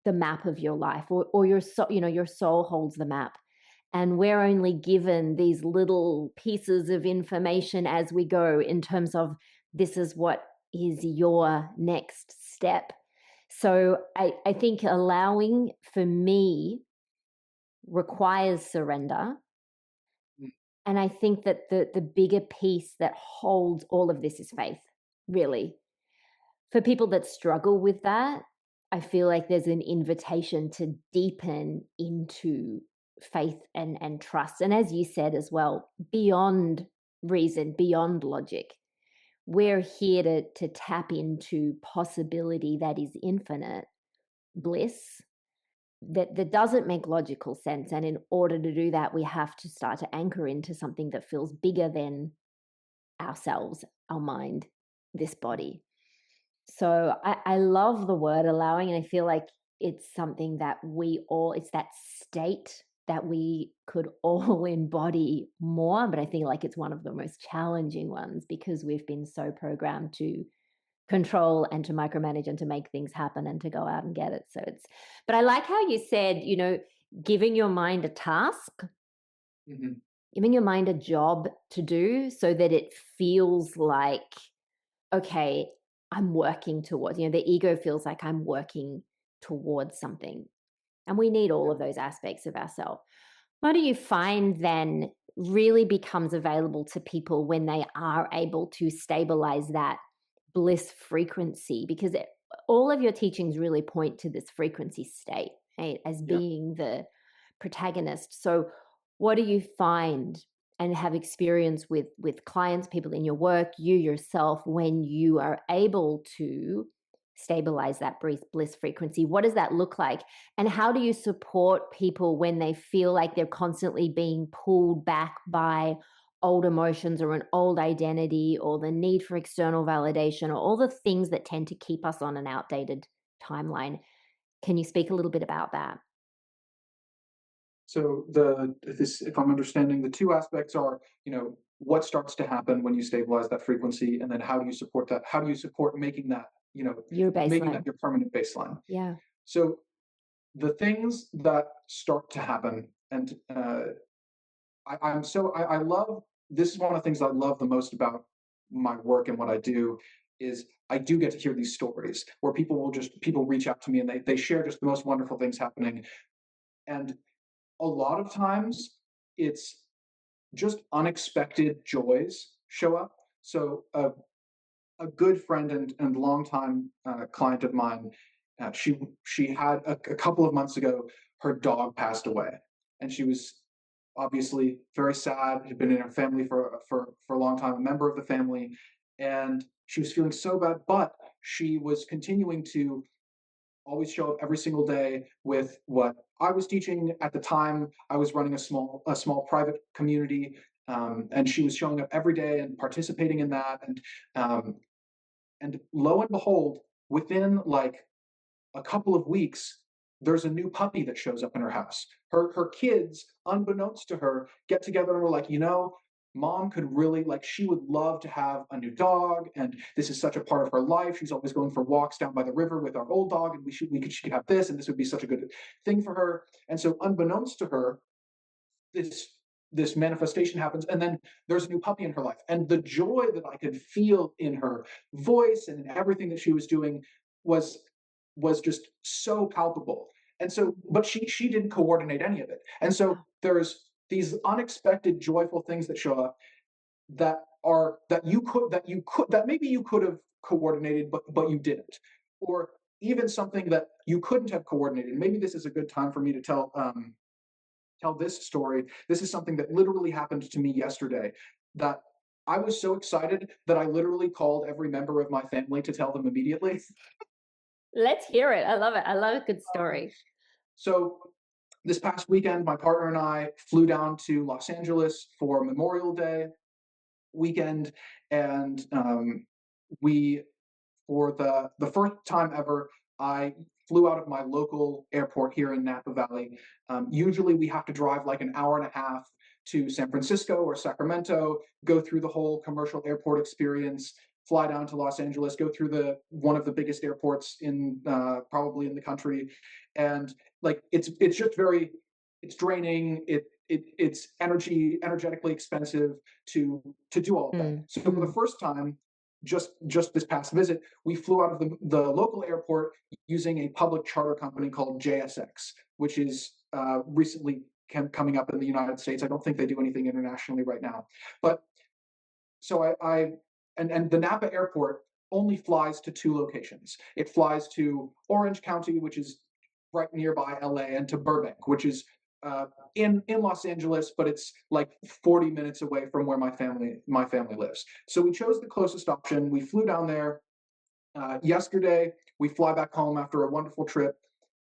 the map of your life, or your soul. Your soul holds the map, and we're only given these little pieces of information as we go, in terms of, this is what is your next step. So I think allowing, for me, requires surrender. Mm. And I think that the bigger piece that holds all of this is faith, really. For people that struggle with that, I feel like there's an invitation to deepen into faith and trust. And as you said as well, beyond reason, beyond logic, we're here to tap into possibility that is infinite, bliss, that doesn't make logical sense. And in order to do that, we have to start to anchor into something that feels bigger than ourselves, our mind, this body. So I love the word allowing, and I feel like it's something that it's that state that we could all embody more. But I think like it's one of the most challenging ones, because we've been so programmed to control and to micromanage and to make things happen and to go out and get it. But I like how you said, giving your mind a task, Mhm. giving your mind a job to do, so that it feels like, okay, I'm working towards, the ego feels like I'm working towards something. And we need all of those aspects of ourselves. What do you find then really becomes available to people when they are able to stabilize that bliss frequency? Because all of your teachings really point to this frequency state, right, as Yeah. being the protagonist. So what do you find and have experience with clients, people in your work, you yourself, when you are able to stabilize that bliss frequency? What does that look like? And how do you support people when they feel like they're constantly being pulled back by old emotions, or an old identity, or the need for external validation, or all the things that tend to keep us on an outdated timeline? Can you speak a little bit about that? So if I'm understanding, the two aspects are, what starts to happen when you stabilize that frequency, and then how do you support that? How do you support making that, Your making that baseline. your permanent baseline? Yeah. So the things that start to happen, and I love, this is one of the things I love the most about my work and what I do, is I do get to hear these stories where people reach out to me, and they share just the most wonderful things happening. And a lot of times it's just unexpected joys show up. So a good friend and longtime client of mine, she had a couple of months ago, her dog passed away, and she was obviously very sad. Had been in her family for a long time, a member of the family, and she was feeling so bad, but she was continuing to always show up every single day with what I was teaching at the time. I was running a small private community, and she was showing up every day and participating in that. Um, and lo and behold, within like a couple of weeks, there's a new puppy that shows up in her house. Her kids, unbeknownst to her, get together and are like, mom could really, like, she would love to have a new dog, and this is such a part of her life. She's always going for walks down by the river with our old dog, and she could have this, and this would be such a good thing for her. And so, unbeknownst to her, this this manifestation happens, and then there's a new puppy in her life, and the joy that I could feel in her voice and in everything that she was doing was just so palpable. And so, but she didn't coordinate any of it, and so there's these unexpected joyful things that show up, that maybe you could have coordinated, but you didn't. Or even something that you couldn't have coordinated. Maybe this is a good time for me to tell this story. This is something that literally happened to me yesterday, that I was so excited that I literally called every member of my family to tell them immediately. Let's hear it. I love it. I love a good story. So this past weekend, my partner and I flew down to Los Angeles for Memorial Day weekend, and we for the first time ever, I flew out of my local airport here in Napa Valley. Usually, we have to drive like an hour and a half to San Francisco or Sacramento, go through the whole commercial airport experience, fly down to Los Angeles, go through the one of the biggest airports in probably in the country, and like it's just very it's draining. It's energetically expensive to do all of that. So for the first time, just this past visit, we flew out of the local airport using a public charter company called JSX, which is recently coming up in the United States. I don't think they do anything internationally right now, but so and the Napa airport only flies to two locations. It flies to Orange County, which is right nearby LA, and to Burbank, which is in Los Angeles, but it's like 40 minutes away from where my family lives. So we chose the closest option. We flew down there yesterday. We fly back home after a wonderful trip,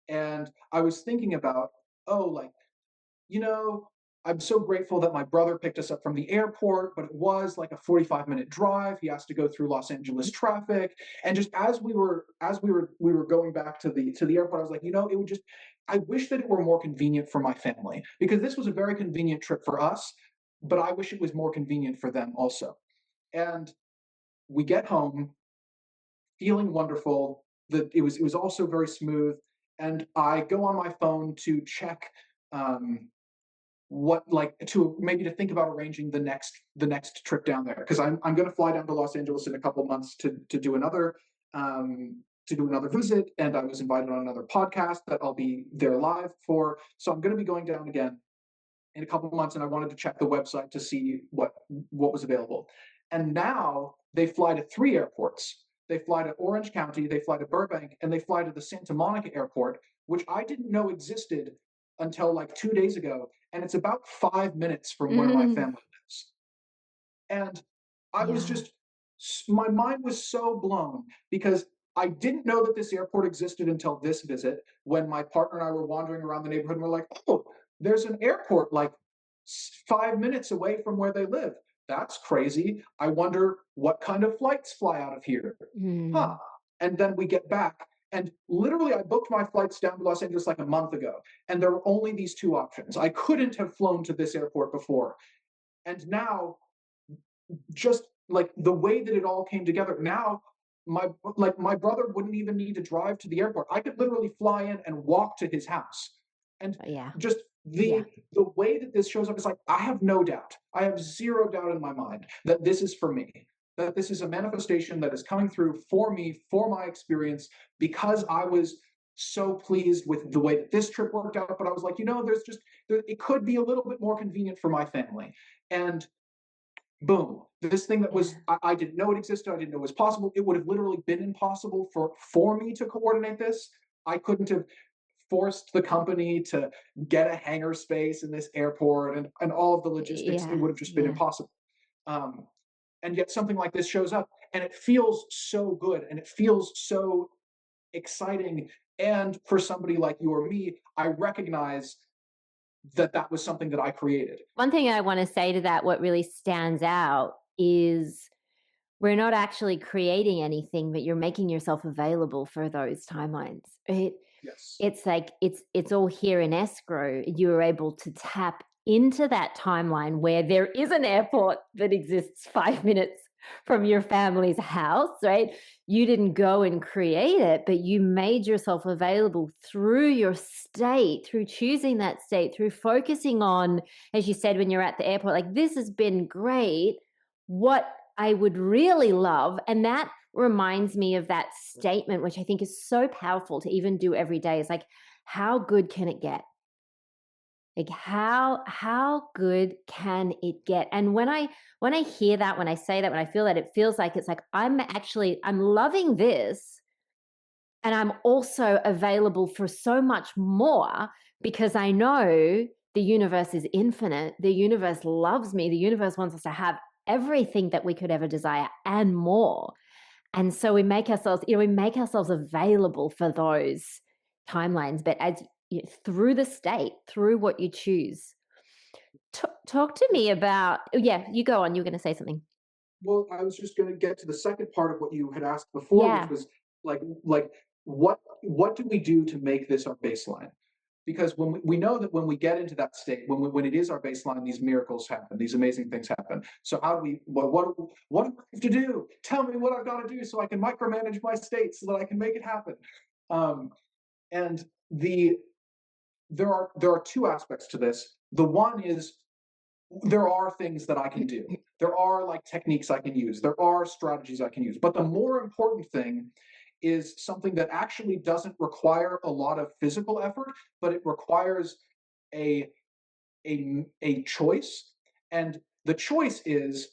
and I was thinking about, oh, like, you know, I'm so grateful that my brother picked us up from the airport, but it was like a 45-minute drive. He has to go through Los Angeles traffic. And just as we were going back to the airport, I was like, it would just I wish that it were more convenient for my family, because this was a very convenient trip for us, but I wish it was more convenient for them also. And we get home feeling wonderful. That it was also very smooth. And I go on my phone to check what like to maybe to think about arranging the next trip down there, because I'm going to fly down to Los Angeles in a couple months to do another visit, and I was invited on another podcast that I'll be there live for. So I'm going to be going down again in a couple of months, and I wanted to check the website to see what was available. And now they fly to three airports. They fly to Orange County, they fly to Burbank, and they fly to the Santa Monica airport, which I didn't know existed until like 2 days ago. And it's about 5 minutes from where my family lives. And I was Yeah. just, my mind was so blown, because I didn't know that this airport existed until this visit, when my partner and I were wandering around the neighborhood and we're like, oh, there's an airport like 5 minutes away from where they live. That's crazy. I wonder what kind of flights fly out of here. Huh. And then we get back, and literally I booked my flights down to Los Angeles like a month ago, and there were only these two options. I couldn't have flown to this airport before. And now, just like the way that it all came together, now my brother wouldn't even need to drive to the airport. I could literally fly in and walk to his house. And Yeah. just the way that this shows up is like, I have no doubt. I have zero doubt in my mind that this is for me. That this is a manifestation that is coming through for me, for my experience, because I was so pleased with the way that this trip worked out. But I was like, it could be a little bit more convenient for my family. And boom, this thing that was I didn't know it existed, I didn't know it was possible. It would have literally been impossible for me to coordinate this. I couldn't have forced the company to get a hangar space in this airport, and all of the logistics. It would have just been impossible. And yet something like this shows up, and it feels so good, and it feels so exciting. And for somebody like you or me, I recognize that was something that I created. One thing I want to say to that, what really stands out is we're not actually creating anything, but you're making yourself available for those timelines, right? Yes. It's like it's all here in escrow. You were able to tap into that timeline where there is an airport that exists 5 minutes from your family's house, right? You didn't go and create it, but you made yourself available through your state, through choosing that state, through focusing on, as you said, when you're at the airport, like, this has been great. What I would really love, and that reminds me of that statement, which I think is so powerful to even do every day, is like, how good can it get? Like, how good can it get? And when I hear that, when I say that, when I feel that, it feels like it's like I'm loving this, and I'm also available for so much more, because I know the universe is infinite. The universe loves me. The universe wants us to have everything that we could ever desire and more. And so we make ourselves available for those timelines. But as through the state, through what you choose. Talk to me about, yeah, you go on. You were going to say something. Well, I was just going to get to the second part of what you had asked before, which Yeah. was like what do we do to make this our baseline? Because when we know that when we get into that state, when it is our baseline, these miracles happen, these amazing things happen. So how do we? What do I have to do? Tell me what I've got to do so I can micromanage my state so that I can make it happen. Um, and there are two aspects to this. The one is there are things that I can do. There are like techniques I can use. There are strategies I can use. But the more important thing is something that actually doesn't require a lot of physical effort, but it requires a a choice. And the choice is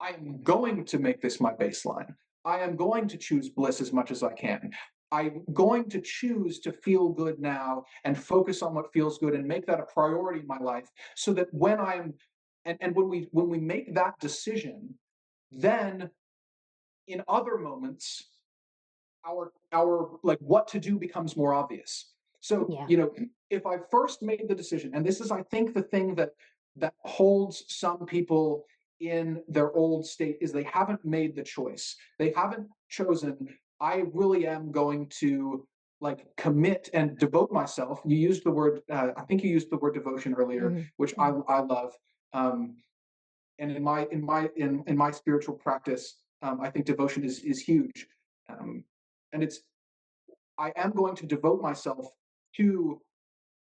I am going to make this my baseline. I am going to choose bliss as much as I can. I'm going to choose to feel good now and focus on what feels good and make that a priority in my life so that when I'm and when we make that decision, then in other moments our like what to do becomes more obvious. So, Yeah. if I first made the decision, and this is I think the thing that holds some people in their old state is they haven't made the choice. They haven't chosen, I really am going to like commit and devote myself. You used the word I think you used the word devotion earlier, Mhm. which I love. Um, and in my spiritual practice, I think devotion is huge. Um, and it's I am going to devote myself to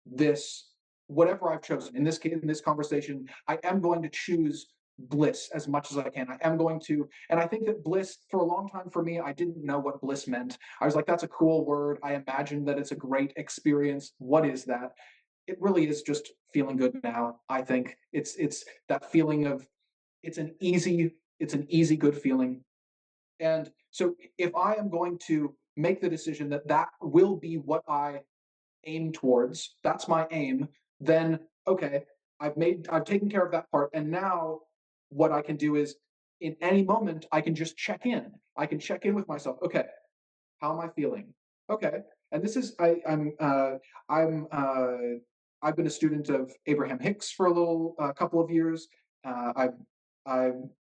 this, whatever I've chosen. In this case, in this conversation, I am going to choose bliss as much as I can. I am going to, and I think that bliss, for a long time for me, I didn't know what bliss meant. I was like, that's a cool word. I imagine that it's a great experience. What is that? It really is just feeling good now. I think it's that feeling of it's an easy good feeling. And so if I am going to make the decision that that will be what I aim towards, that's my aim, then okay, I've taken care of that part. And now what I can do is in any moment, I can just check in. I can check in with myself. Okay, how am I feeling? Okay. And this is I've been a student of Abraham Hicks for a couple of years. I've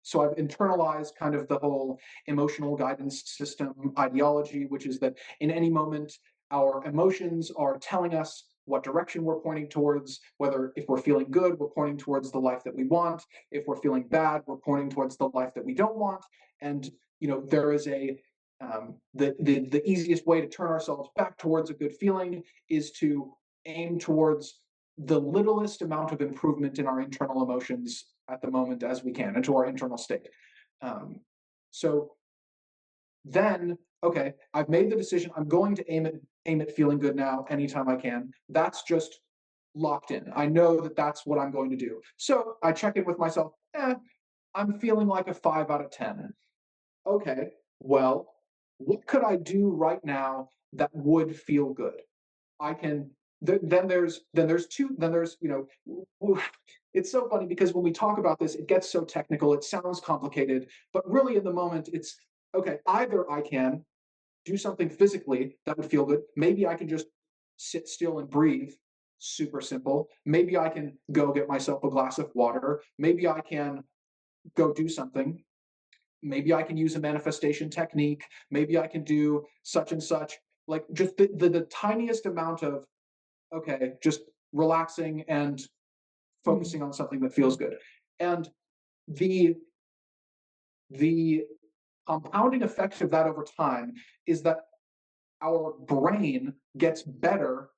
so I've internalized kind of the whole emotional guidance system ideology, which is that in any moment our emotions are telling us what direction we're pointing towards. Whether if we're feeling good, we're pointing towards the life that we want. If we're feeling bad, we're pointing towards the life that we don't want. And there is the easiest way to turn ourselves back towards a good feeling is to aim towards the littlest amount of improvement in our internal emotions at the moment as we can into our internal state. So then, okay, I've made the decision. I'm going to aim at feeling good now anytime I can. That's just locked in. I know that that's what I'm going to do. So I check in with myself. I'm feeling like a 5 out of 10. Okay, well, what could I do right now that would feel good? I can. Then there's two. Then there's it's so funny because when we talk about this, it gets so technical. It sounds complicated, but really in the moment, it's okay. Either I can do something physically that would feel good. Maybe I can just sit still and breathe. Super simple. Maybe I can go get myself a glass of water. Maybe I can go do something. Maybe I can use a manifestation technique. Maybe I can do such and such. Like just the tiniest amount of, okay, just relaxing and Mm. focusing on something that feels good. And the the compounding effect of that over time is that our brain gets better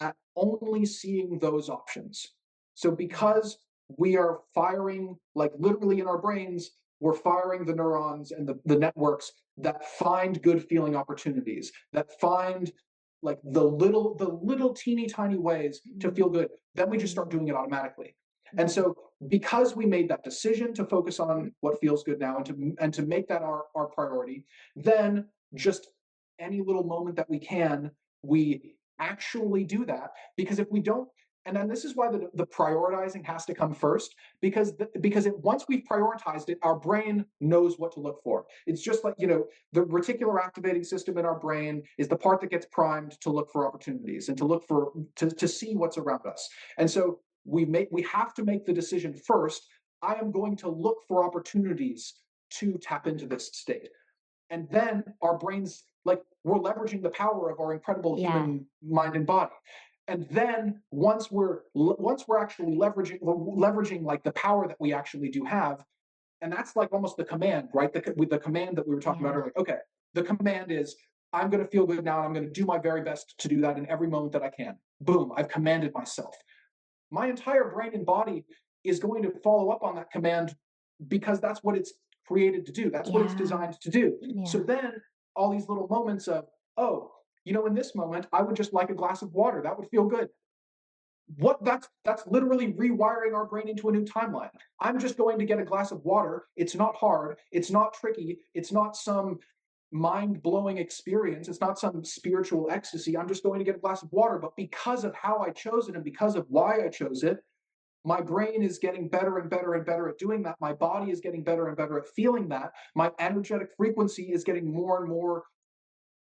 at only seeing those options. So because we are firing, like literally in our brains, we're firing the neurons and the networks that find good feeling opportunities, that find like the little teeny tiny ways to feel good. Then we just start doing it automatically. And so because we made that decision to focus on what feels good now and to make that our priority, then just any little moment that we actually do that. Because if we don't, And then this is why the prioritizing has to come first, because once we've prioritized it, our brain knows what to look for. It's just like, the reticular activating system in our brain is the part that gets primed to look for opportunities and to look for to see what's around us. And so we have to make the decision first. I am going to look for opportunities to tap into this state. And then our brains, like, we're leveraging the power of our incredible human mind and body. And then once we're actually leveraging like the power that we actually do have, and that's like almost the command, right? With the command that we were talking about earlier. Okay, the command is, I'm going to feel good now, and I'm going to do my very best to do that in every moment that I can. Boom, I've commanded myself. My entire brain and body is going to follow up on that command, because that's what it's created to do. That's what it's designed to do. So then all these little moments of, oh, in this moment, I would just like a glass of water. That would feel good. That's literally rewiring our brain into a new timeline. I'm just going to get a glass of water. It's not hard. It's not tricky. It's not some mind-blowing experience. It's not some spiritual ecstasy. I'm just going to get a glass of water. But because of how I chose it and because of why I chose it, my brain is getting better and better and better at doing that. My body is getting better and better at feeling that. My energetic frequency is getting more and more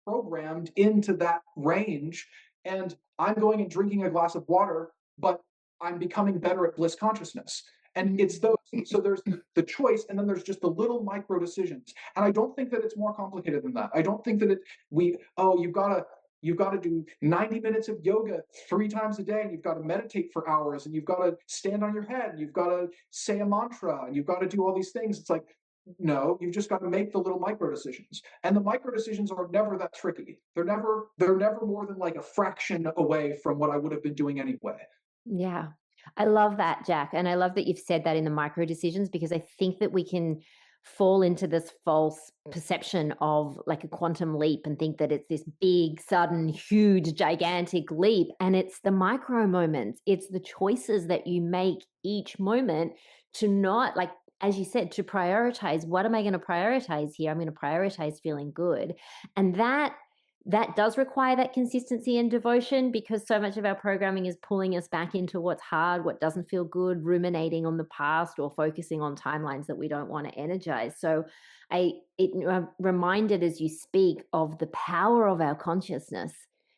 programmed into that range. And I'm going and drinking a glass of water, but I'm becoming better at bliss consciousness. And it's those, so there's the choice, and then there's just the little micro decisions. And I don't think that it's more complicated than that. I don't think that you've got to do 90 minutes of yoga 3 times a day, and you've got to meditate for hours, and you've got to stand on your head, and you've got to say a mantra, and you've got to do all these things. It's like, no, you've just got to make the little micro decisions. And the micro decisions are never that tricky. They're never more than like a fraction away from what I would have been doing anyway. Yeah. I love that, Jack. And I love that you've said that in the micro decisions, because I think that we can fall into this false perception of like a quantum leap and think that it's this big, sudden, huge, gigantic leap. And it's the micro moments. It's the choices that you make each moment to not, like, as you said, to prioritize. What am I going to prioritize here? I'm going to prioritize feeling good. And that does require that consistency and devotion, because so much of our programming is pulling us back into what's hard, what doesn't feel good, ruminating on the past, or focusing on timelines that we don't want to energize. So I'm reminded as you speak of the power of our consciousness.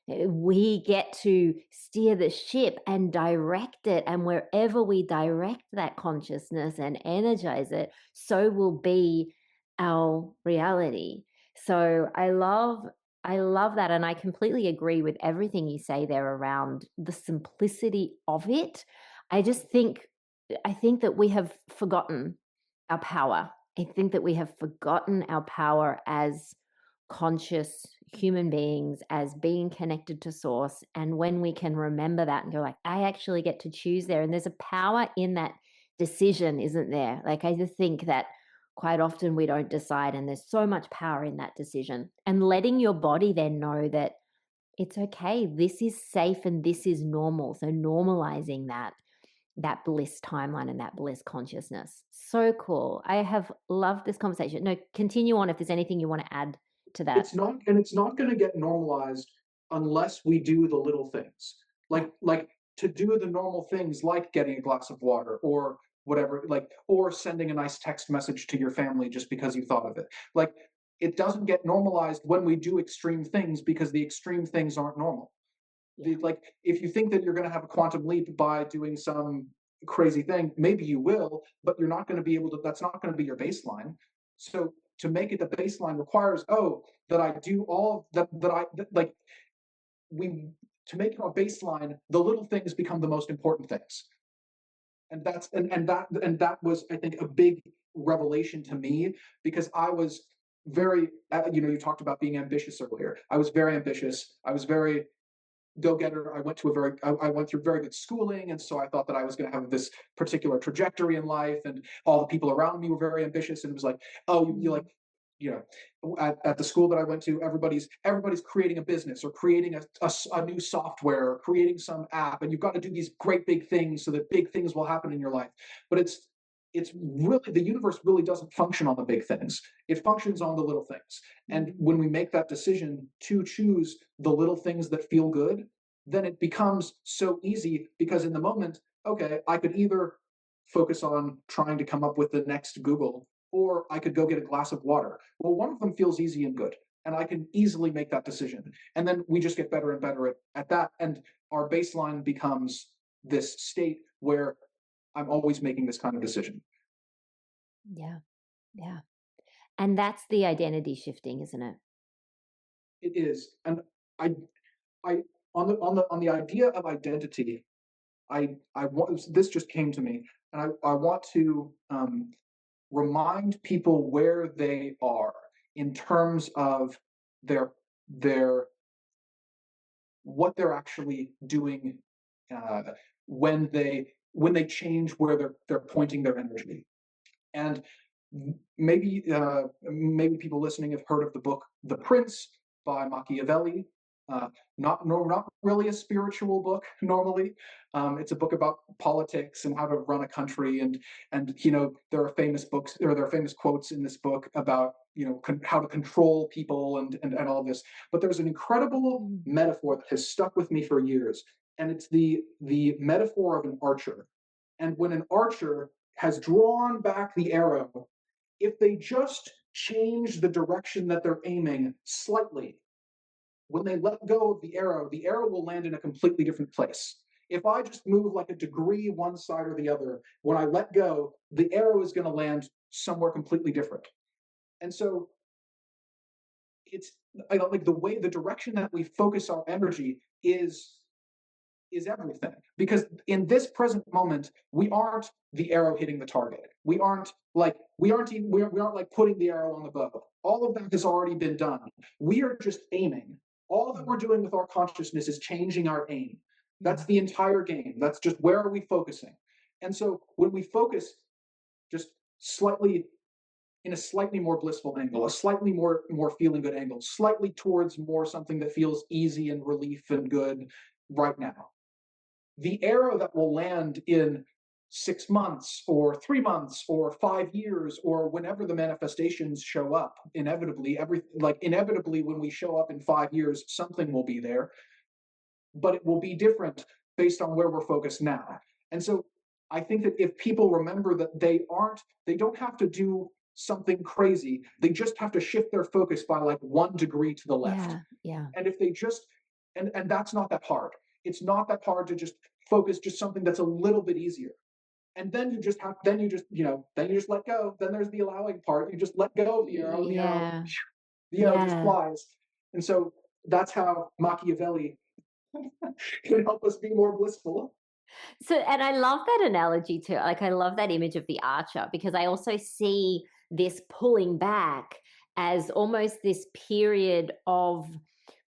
We get to steer the ship and direct it. And wherever we direct that consciousness and energize it, so will be our reality. So I love that. And I completely agree with everything you say there around the simplicity of it. I think that we have forgotten our power. I think that we have forgotten our power as conscious human beings, as being connected to source. And when we can remember that and go like, I actually get to choose there. And there's a power in that decision, isn't there? Like, I just think that quite often we don't decide, and there's so much power in that decision. And letting your body then know that it's okay, this is safe and this is normal. So normalizing that bliss timeline and that bliss consciousness. So cool. I have loved this conversation. No, continue on if there's anything you want to add to that. It's not going to get normalized unless we do the little things. Like to do the normal things, like getting a glass of water or whatever, like, or sending a nice text message to your family just because you thought of it. Like, it doesn't get normalized when we do extreme things, because the extreme things aren't normal. Like, if you think that you're going to have a quantum leap by doing some crazy thing, maybe you will, but you're not going to be able to, that's not going to be your baseline. So to make it the baseline requires, that I do all that to make our baseline, the little things become the most important things. And that was, I think, a big revelation to me, because I was very, you talked about being ambitious earlier. I was very ambitious. I was very go-getter. I went through very good schooling, and so I thought that I was going to have this particular trajectory in life, and all the people around me were very ambitious, and it was like, at the school that I went to, everybody's creating a business, or creating a new software, or creating some app, and you've got to do these great big things so that big things will happen in your life. But it's really, the universe really doesn't function on the big things. It functions on the little things. And when we make that decision to choose the little things that feel good, then it becomes so easy because in the moment, okay, I could either focus on trying to come up with the next Google, or I could go get a glass of water. Well, one of them feels easy and good, and I can easily make that decision. And then we just get better and better at that. And our baseline becomes this state where I'm always making this kind of decision. Yeah. Yeah. And that's the identity shifting, isn't it? It is. And I I on the idea of identity, I want this just came to me, and I want to remind people where they are in terms of their their what they're actually doing uh, when they change where they're pointing their energy. And maybe people listening have heard of the book The Prince by Machiavelli. Not really a spiritual book normally. It's a book about politics and how to run a country, and there are famous books, or there are famous quotes in this book about how to control people and all this. But there's an incredible metaphor that has stuck with me for years, and it's the metaphor of an archer. And when an archer has drawn back the arrow, if they just change the direction that they're aiming slightly, when they let go of the arrow will land in a completely different place. If I just move like a degree one side or the other, when I let go, the arrow is going to land somewhere completely different. And so I don't like the direction that we focus our energy is everything, because in this present moment we aren't the arrow hitting the target. We aren't like putting the arrow on the bow. All of that has already been done. We are just aiming. All that we're doing with our consciousness is changing our aim. That's the entire game. That's just where are we focusing. And so when we focus just slightly in a slightly more blissful angle, a slightly more feeling good angle, slightly towards more something that feels easy and relief and good right now, the arrow that will land in 6 months or 3 months or 5 years or whenever the manifestations show up, inevitably when we show up in 5 years, something will be there, but it will be different based on where we're focused now. And so I think that if people remember that they don't have to do something crazy, they just have to shift their focus by like 1 degree to the left. Yeah. And if they just and that's not that hard. It's not that hard to just focus just something that's a little bit easier. And then you just let go. Then there's the allowing part. You just let go of the arrow. The arrow just flies. And so that's how Machiavelli can help us be more blissful. So, and I love that analogy too. Like, I love that image of the archer, because I also see this pulling back as almost this period of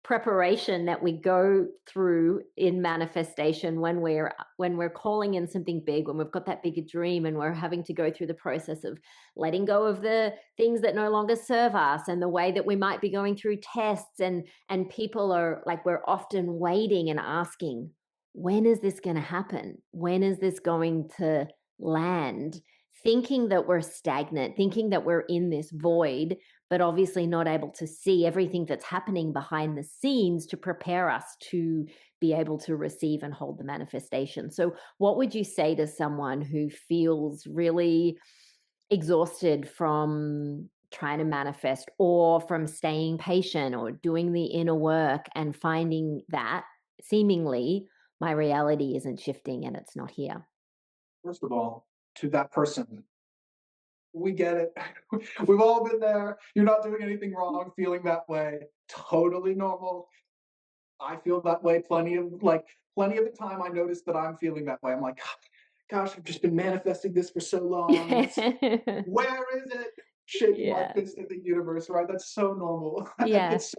preparation that we go through in manifestation when we're calling in something big, when we've got that bigger dream, and we're having to go through the process of letting go of the things that no longer serve us, and the way that we might be going through tests, and people are like, we're often waiting and asking, when is this going to happen? When is this going to land? Thinking that we're stagnant, thinking that we're in this void, but obviously not able to see everything that's happening behind the scenes to prepare us to be able to receive and hold the manifestation. So what would you say to someone who feels really exhausted from trying to manifest, or from staying patient, or doing the inner work and finding that seemingly my reality isn't shifting and it's not here? First of all, to that person, we get it. We've all been there. You're not doing anything wrong feeling that way. Totally normal. I feel that way plenty of the time. I notice that I'm feeling that way. I'm like, gosh, I've just been manifesting this for so long. Where is it? Shaking my fist at the universe, right? That's so normal. It's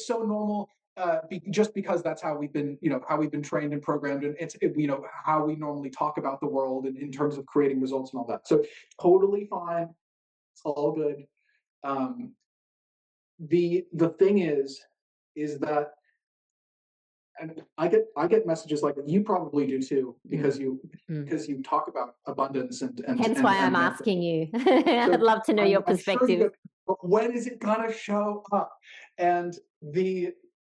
so normal. Just because that's how we've been trained and programmed, and it's how we normally talk about the world in terms of creating results and all that. So totally fine. It's all good. The thing is that, and I get messages like you probably do too, because you talk about abundance and hence why I'm asking you. I'd love to know your perspective. But when is it gonna show up? And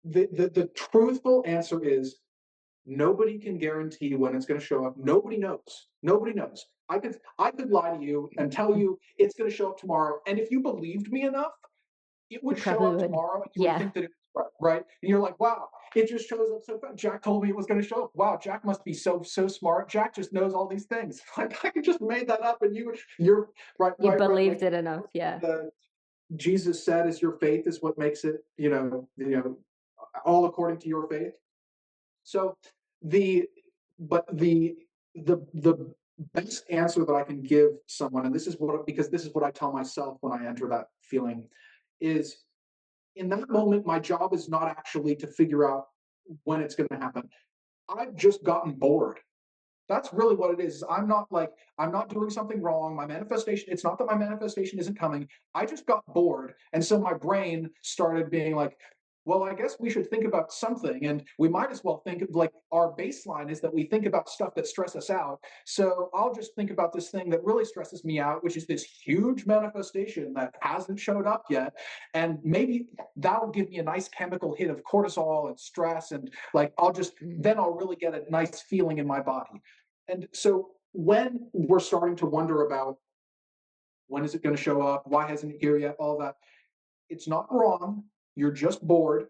the truthful answer is nobody can guarantee when it's going to show up. Nobody knows. Nobody knows. I could lie to you and tell you it's going to show up tomorrow. And if you believed me enough, it would You show probably up would. tomorrow and you would Yeah. think that it was right. And you're like, wow, it just shows up so fast. Jack told me it was going to show up. Wow, Jack must be so smart. Jack just knows all these things. Like I just made that up and you're right. You Right, believed like, it enough. Yeah. Jesus said is your faith is what makes it, all according to your faith. So the but the best answer that I can give someone, and this is what I tell myself when I enter that feeling, is in that moment, my job is not actually to figure out when it's going to happen. I've just gotten bored. That's really what it is. I'm not doing something wrong. My manifestation, it's not that my manifestation isn't coming. I just got bored. And so my brain started being like, well, I guess we should think about something. And we might as well think of like our baseline is that we think about stuff that stress us out. So I'll just think about this thing that really stresses me out, which is this huge manifestation that hasn't showed up yet. And maybe that'll give me a nice chemical hit of cortisol and stress. And like, then I'll really get a nice feeling in my body. And so when we're starting to wonder about when is it going to show up, why hasn't it here yet, all that, it's not wrong. You're just bored,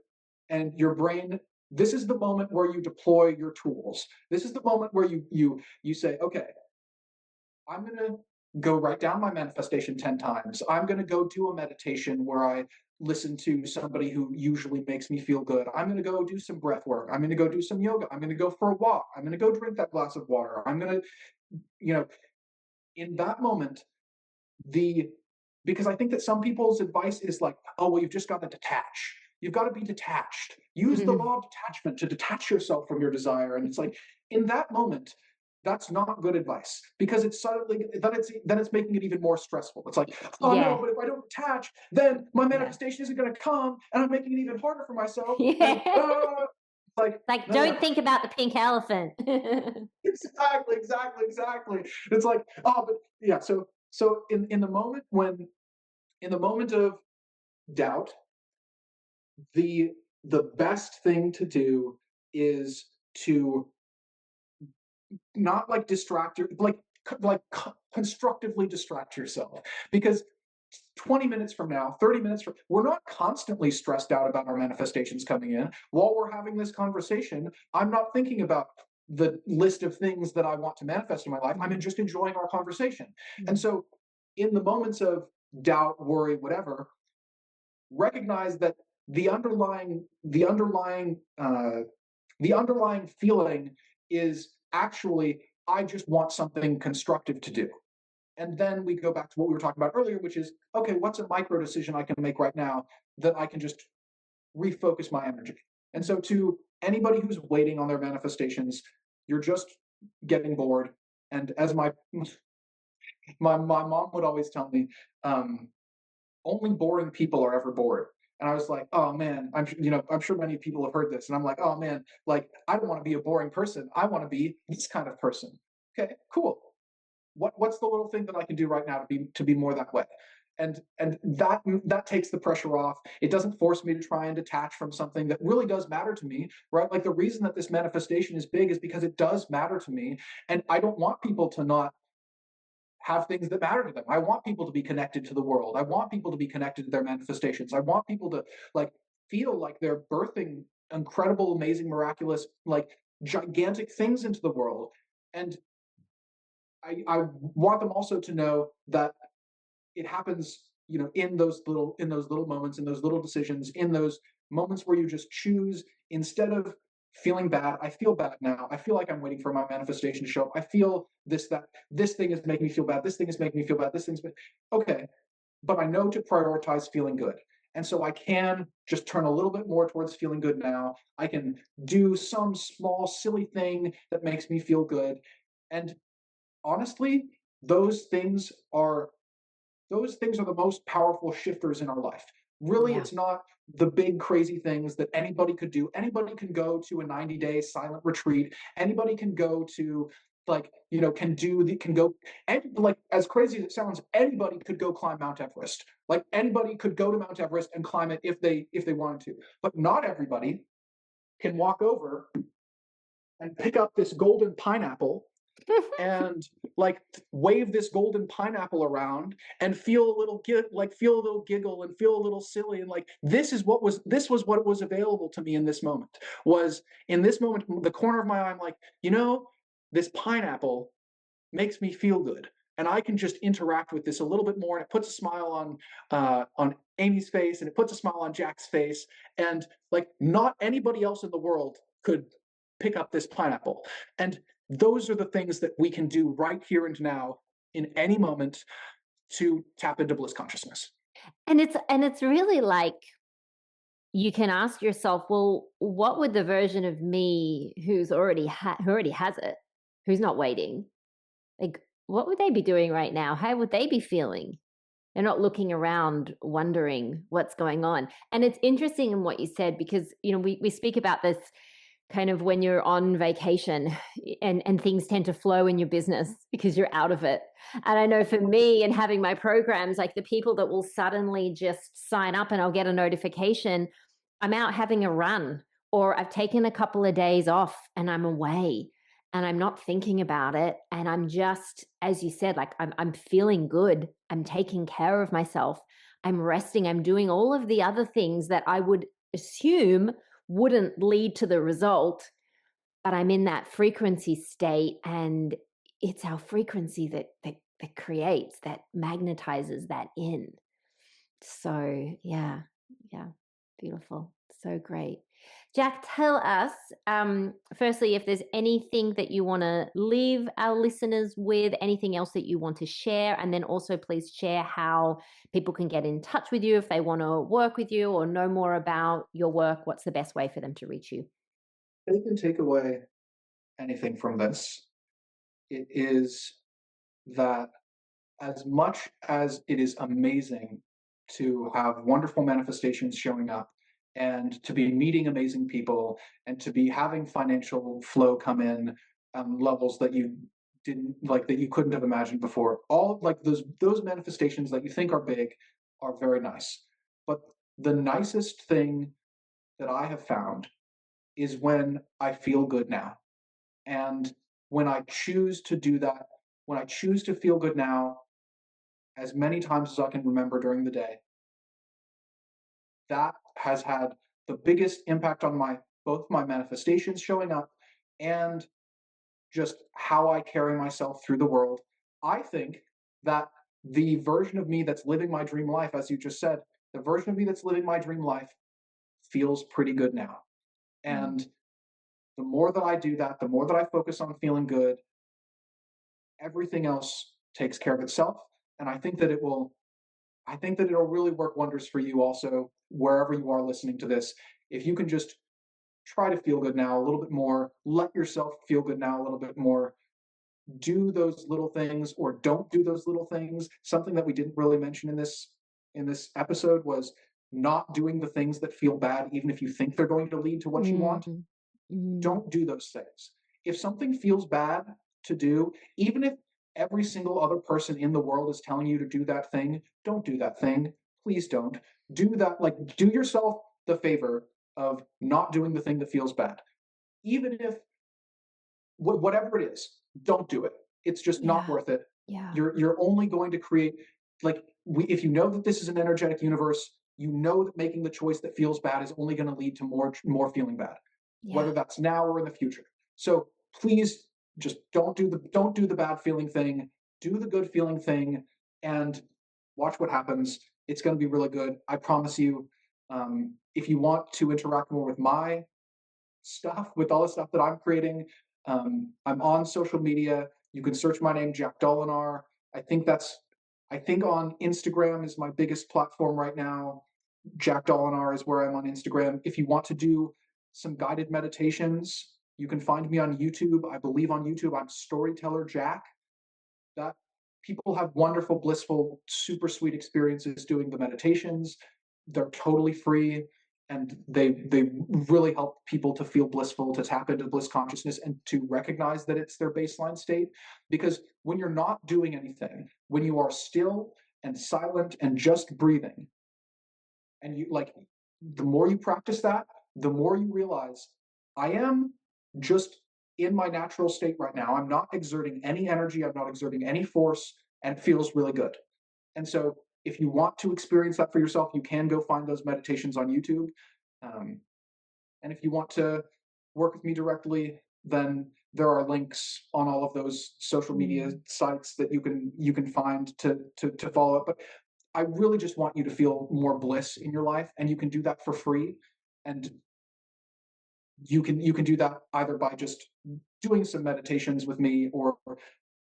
and your brain. This is the moment where you deploy your tools. This is the moment where you say, okay, I'm going to go write down my manifestation 10 times. I'm going to go do a meditation where I listen to somebody who usually makes me feel good. I'm going to go do some breath work. I'm going to go do some yoga. I'm going to go for a walk. I'm going to go drink that glass of water. I'm going to, in that moment, because I think that some people's advice is like, oh, well, you've just got to detach. You've got to be detached. Use the law of detachment to detach yourself from your desire. And it's like, in that moment, that's not good advice because it's suddenly then it's making it even more stressful. It's like, oh no, but if I don't detach, then my manifestation isn't going to come, and I'm making it even harder for myself. Yeah. And, like don't think about the pink elephant. Exactly. It's like, oh, but yeah. So in the moment of doubt, the best thing to do is to not like distract your constructively distract yourself, because 20 minutes from now, 30 minutes from, we're not constantly stressed out about our manifestations coming in. While we're having this conversation, I'm not thinking about the list of things that I want to manifest in my life. I'm just enjoying our conversation. And so in the moments of doubt, worry, whatever, recognize that the underlying feeling is actually, I just want something constructive to do. And then we go back to what we were talking about earlier, which is, okay, what's a micro decision I can make right now that I can just refocus my energy? And so to anybody who's waiting on their manifestations, you're just getting bored. And as my mom would always tell me, only boring people are ever bored. And I was like, oh man, I'm sure many people have heard this. And I'm like, oh man, like, I don't want to be a boring person. I want to be this kind of person. Okay, cool. What's the little thing that I can do right now to be more that way? And that takes the pressure off. It doesn't force me to try and detach from something that really does matter to me, right? Like the reason that this manifestation is big is because it does matter to me. And I don't want people to not have things that matter to them. I want people to be connected to the world. I want people to be connected to their manifestations. I want people to like feel like they're birthing incredible, amazing, miraculous, like gigantic things into the world. And I want them also to know that it happens, in those little moments, in those little decisions, in those moments where you just choose, instead of feeling bad. I feel bad now. I feel like I'm waiting for my manifestation to show up. I feel this thing is making me feel bad. This thing is making me feel bad. Okay, but I know to prioritize feeling good. And so I can just turn a little bit more towards feeling good now. I can do some small, silly thing that makes me feel good. And honestly, those things are the most powerful shifters in our life. Really, it's not the big crazy things that anybody could do. Anybody can go to a 90-day silent retreat. Anybody can go to as crazy as it sounds, anybody could go climb Mount Everest. Like anybody could go to Mount Everest and climb it if they wanted to. But not everybody can walk over and pick up this golden pineapple and like wave this golden pineapple around and feel a little giggle and feel a little silly, and like this was what was available to me in this moment. Was in this moment, the corner of my eye, I'm like, this pineapple makes me feel good, and I can just interact with this a little bit more, and it puts a smile on Amy's face, and it puts a smile on Jack's face, and like not anybody else in the world could pick up this pineapple. And those are the things that we can do right here and now in any moment to tap into bliss consciousness. And it's really like, you can ask yourself, well, what would the version of me who already has it, who's not waiting, like, what would they be doing right now? How would they be feeling? They're not looking around wondering what's going on. And it's interesting in what you said, because, we speak about this kind of when you're on vacation and things tend to flow in your business because you're out of it. And I know for me, and having my programs, like the people that will suddenly just sign up and I'll get a notification, I'm out having a run, or I've taken a couple of days off and I'm away and I'm not thinking about it. And I'm just, as you said, like I'm feeling good. I'm taking care of myself. I'm resting. I'm doing all of the other things that I would assume wouldn't lead to the result, but I'm in that frequency state, and it's our frequency that creates, that magnetizes that in. So yeah, beautiful. So great. Jack, tell us, firstly, if there's anything that you want to leave our listeners with, anything else that you want to share, and then also please share how people can get in touch with you if they want to work with you or know more about your work. What's the best way for them to reach you? They can take away anything from this. It is that as much as it is amazing to have wonderful manifestations showing up and to be meeting amazing people and to be having financial flow come in levels that you didn't like, that you couldn't have imagined before, all like those manifestations that you think are big are very nice. But the nicest thing that I have found is when I feel good now. And when I choose to do that, when I choose to feel good now as many times as I can remember during the day, that has had the biggest impact on both my manifestations showing up and just how I carry myself through the world. I think that the version of me that's living my dream life, as you just said, the version of me that's living my dream life feels pretty good now. And the more that I do that, the more that I focus on feeling good, everything else takes care of itself. And I think that it'll really work wonders for you also, wherever you are listening to this. If you can just try to feel good now a little bit more, let yourself feel good now a little bit more, do those little things or don't do those little things. Something that we didn't really mention in this episode was not doing the things that feel bad, even if you think they're going to lead to what you want. Don't do those things. If something feels bad to do, even if every single other person in the world is telling you to do that thing, don't do that thing. Please don't. Do that. Like, do yourself the favor of not doing the thing that feels bad. Even if whatever it is, don't do it. It's just not worth it. Yeah. You're only going to create, like, if you know that this is an energetic universe, you know that making the choice that feels bad is only going to lead to more feeling bad. Yeah. Whether that's now or in the future. So please just don't do the bad feeling thing. Do the good feeling thing and watch what happens. It's going to be really good. I promise you. If you want to interact more with my stuff, with all the stuff that I'm creating, I'm on social media. You can search my name, Jack Dolinar. I think on Instagram is my biggest platform right now. Jack Dolinar is where I'm on Instagram. If you want to do some guided meditations, you can find me on YouTube. I believe on YouTube I'm Storyteller Jack. That people have wonderful, blissful, super sweet experiences doing the meditations. They're totally free, and they really help people to feel blissful, to tap into bliss consciousness, and to recognize that it's their baseline state. Because when you're not doing anything, when you are still and silent and just breathing, and you like, the more you practice that, the more you realize I am just in my natural state right now. I'm not exerting any energy, I'm not exerting any force, and it feels really good. And so, if you want to experience that for yourself, you can go find those meditations on YouTube. Um, and if you want to work with me directly, then there are links on all of those social media sites that you can find to follow up. But I really just want you to feel more bliss in your life, and you can do that for free. And you can do that either by just doing some meditations with me, or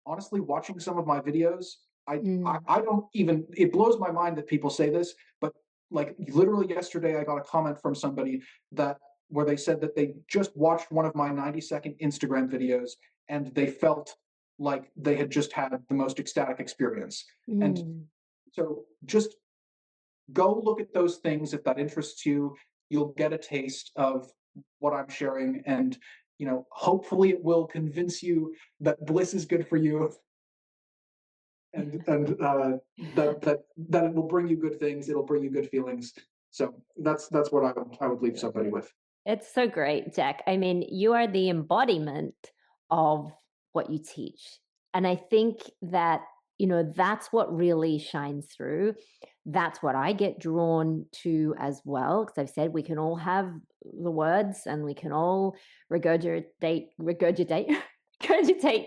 honestly watching some of my videos. I don't even, it blows my mind that people say this, but like literally yesterday I got a comment from somebody that where they said that they just watched one of my 90-second Instagram videos and they felt like they had just had the most ecstatic experience. And so just go look at those things if that interests you. You'll get a taste of what I'm sharing, and hopefully it will convince you that bliss is good for you, and that it will bring you good things. It'll bring you good feelings. So that's what I would leave somebody with. It's so great, Jack. I mean, you are the embodiment of what you teach. And I think that, that's what really shines through. That's what I get drawn to as well. Because I've said we can all have the words and we can all regurgitate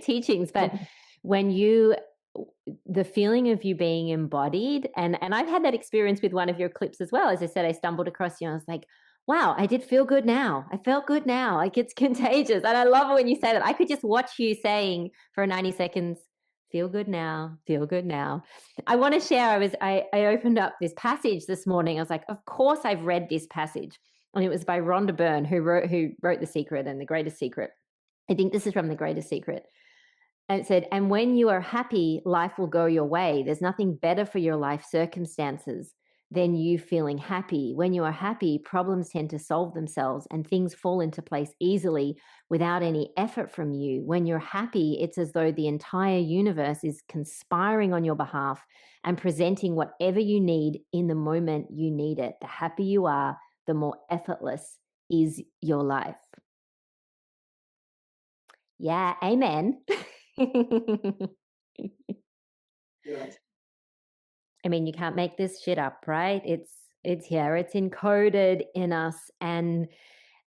teachings. But when the feeling of you being embodied, and I've had that experience with one of your clips as well. As I said, I stumbled across you and I was like, wow, I did feel good now. I felt good now. Like, it's contagious. And I love it when you say that. I could just watch you saying for 90 seconds, feel good now, feel good now. I want to share, I opened up this passage this morning. I was like, of course I've read this passage. And it was by Rhonda Byrne, who wrote The Secret and The Greatest Secret. I think this is from The Greatest Secret. And it said, and when you are happy, life will go your way. There's nothing better for your life circumstances than you feeling happy. When you are happy, problems tend to solve themselves and things fall into place easily without any effort from you. When you're happy, it's as though the entire universe is conspiring on your behalf and presenting whatever you need in the moment you need it. The happier you are, the more effortless is your life. Yeah, amen. Yes. I mean, you can't make this shit up, right? It's here, it's encoded in us. And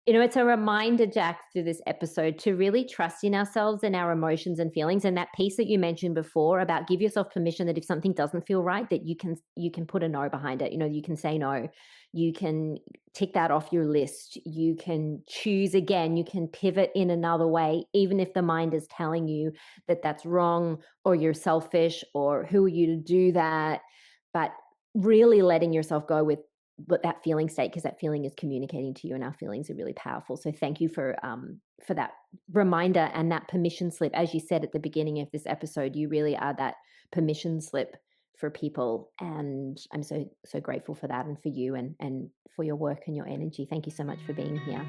it's a reminder, Jack, through this episode to really trust in ourselves and our emotions and feelings. And that piece that you mentioned before about give yourself permission that if something doesn't feel right, that you can put a no behind it. You can say no. You can tick that off your list. You can choose again. You can pivot in another way, even if the mind is telling you that that's wrong or you're selfish or who are you to do that. But really letting yourself go with that feeling state, because that feeling is communicating to you, and our feelings are really powerful. So thank you for that reminder and that permission slip. As you said at the beginning of this episode, you really are that permission slip for people, and I'm so grateful for that, and for you, and for your work and your energy. Thank you so much for being here.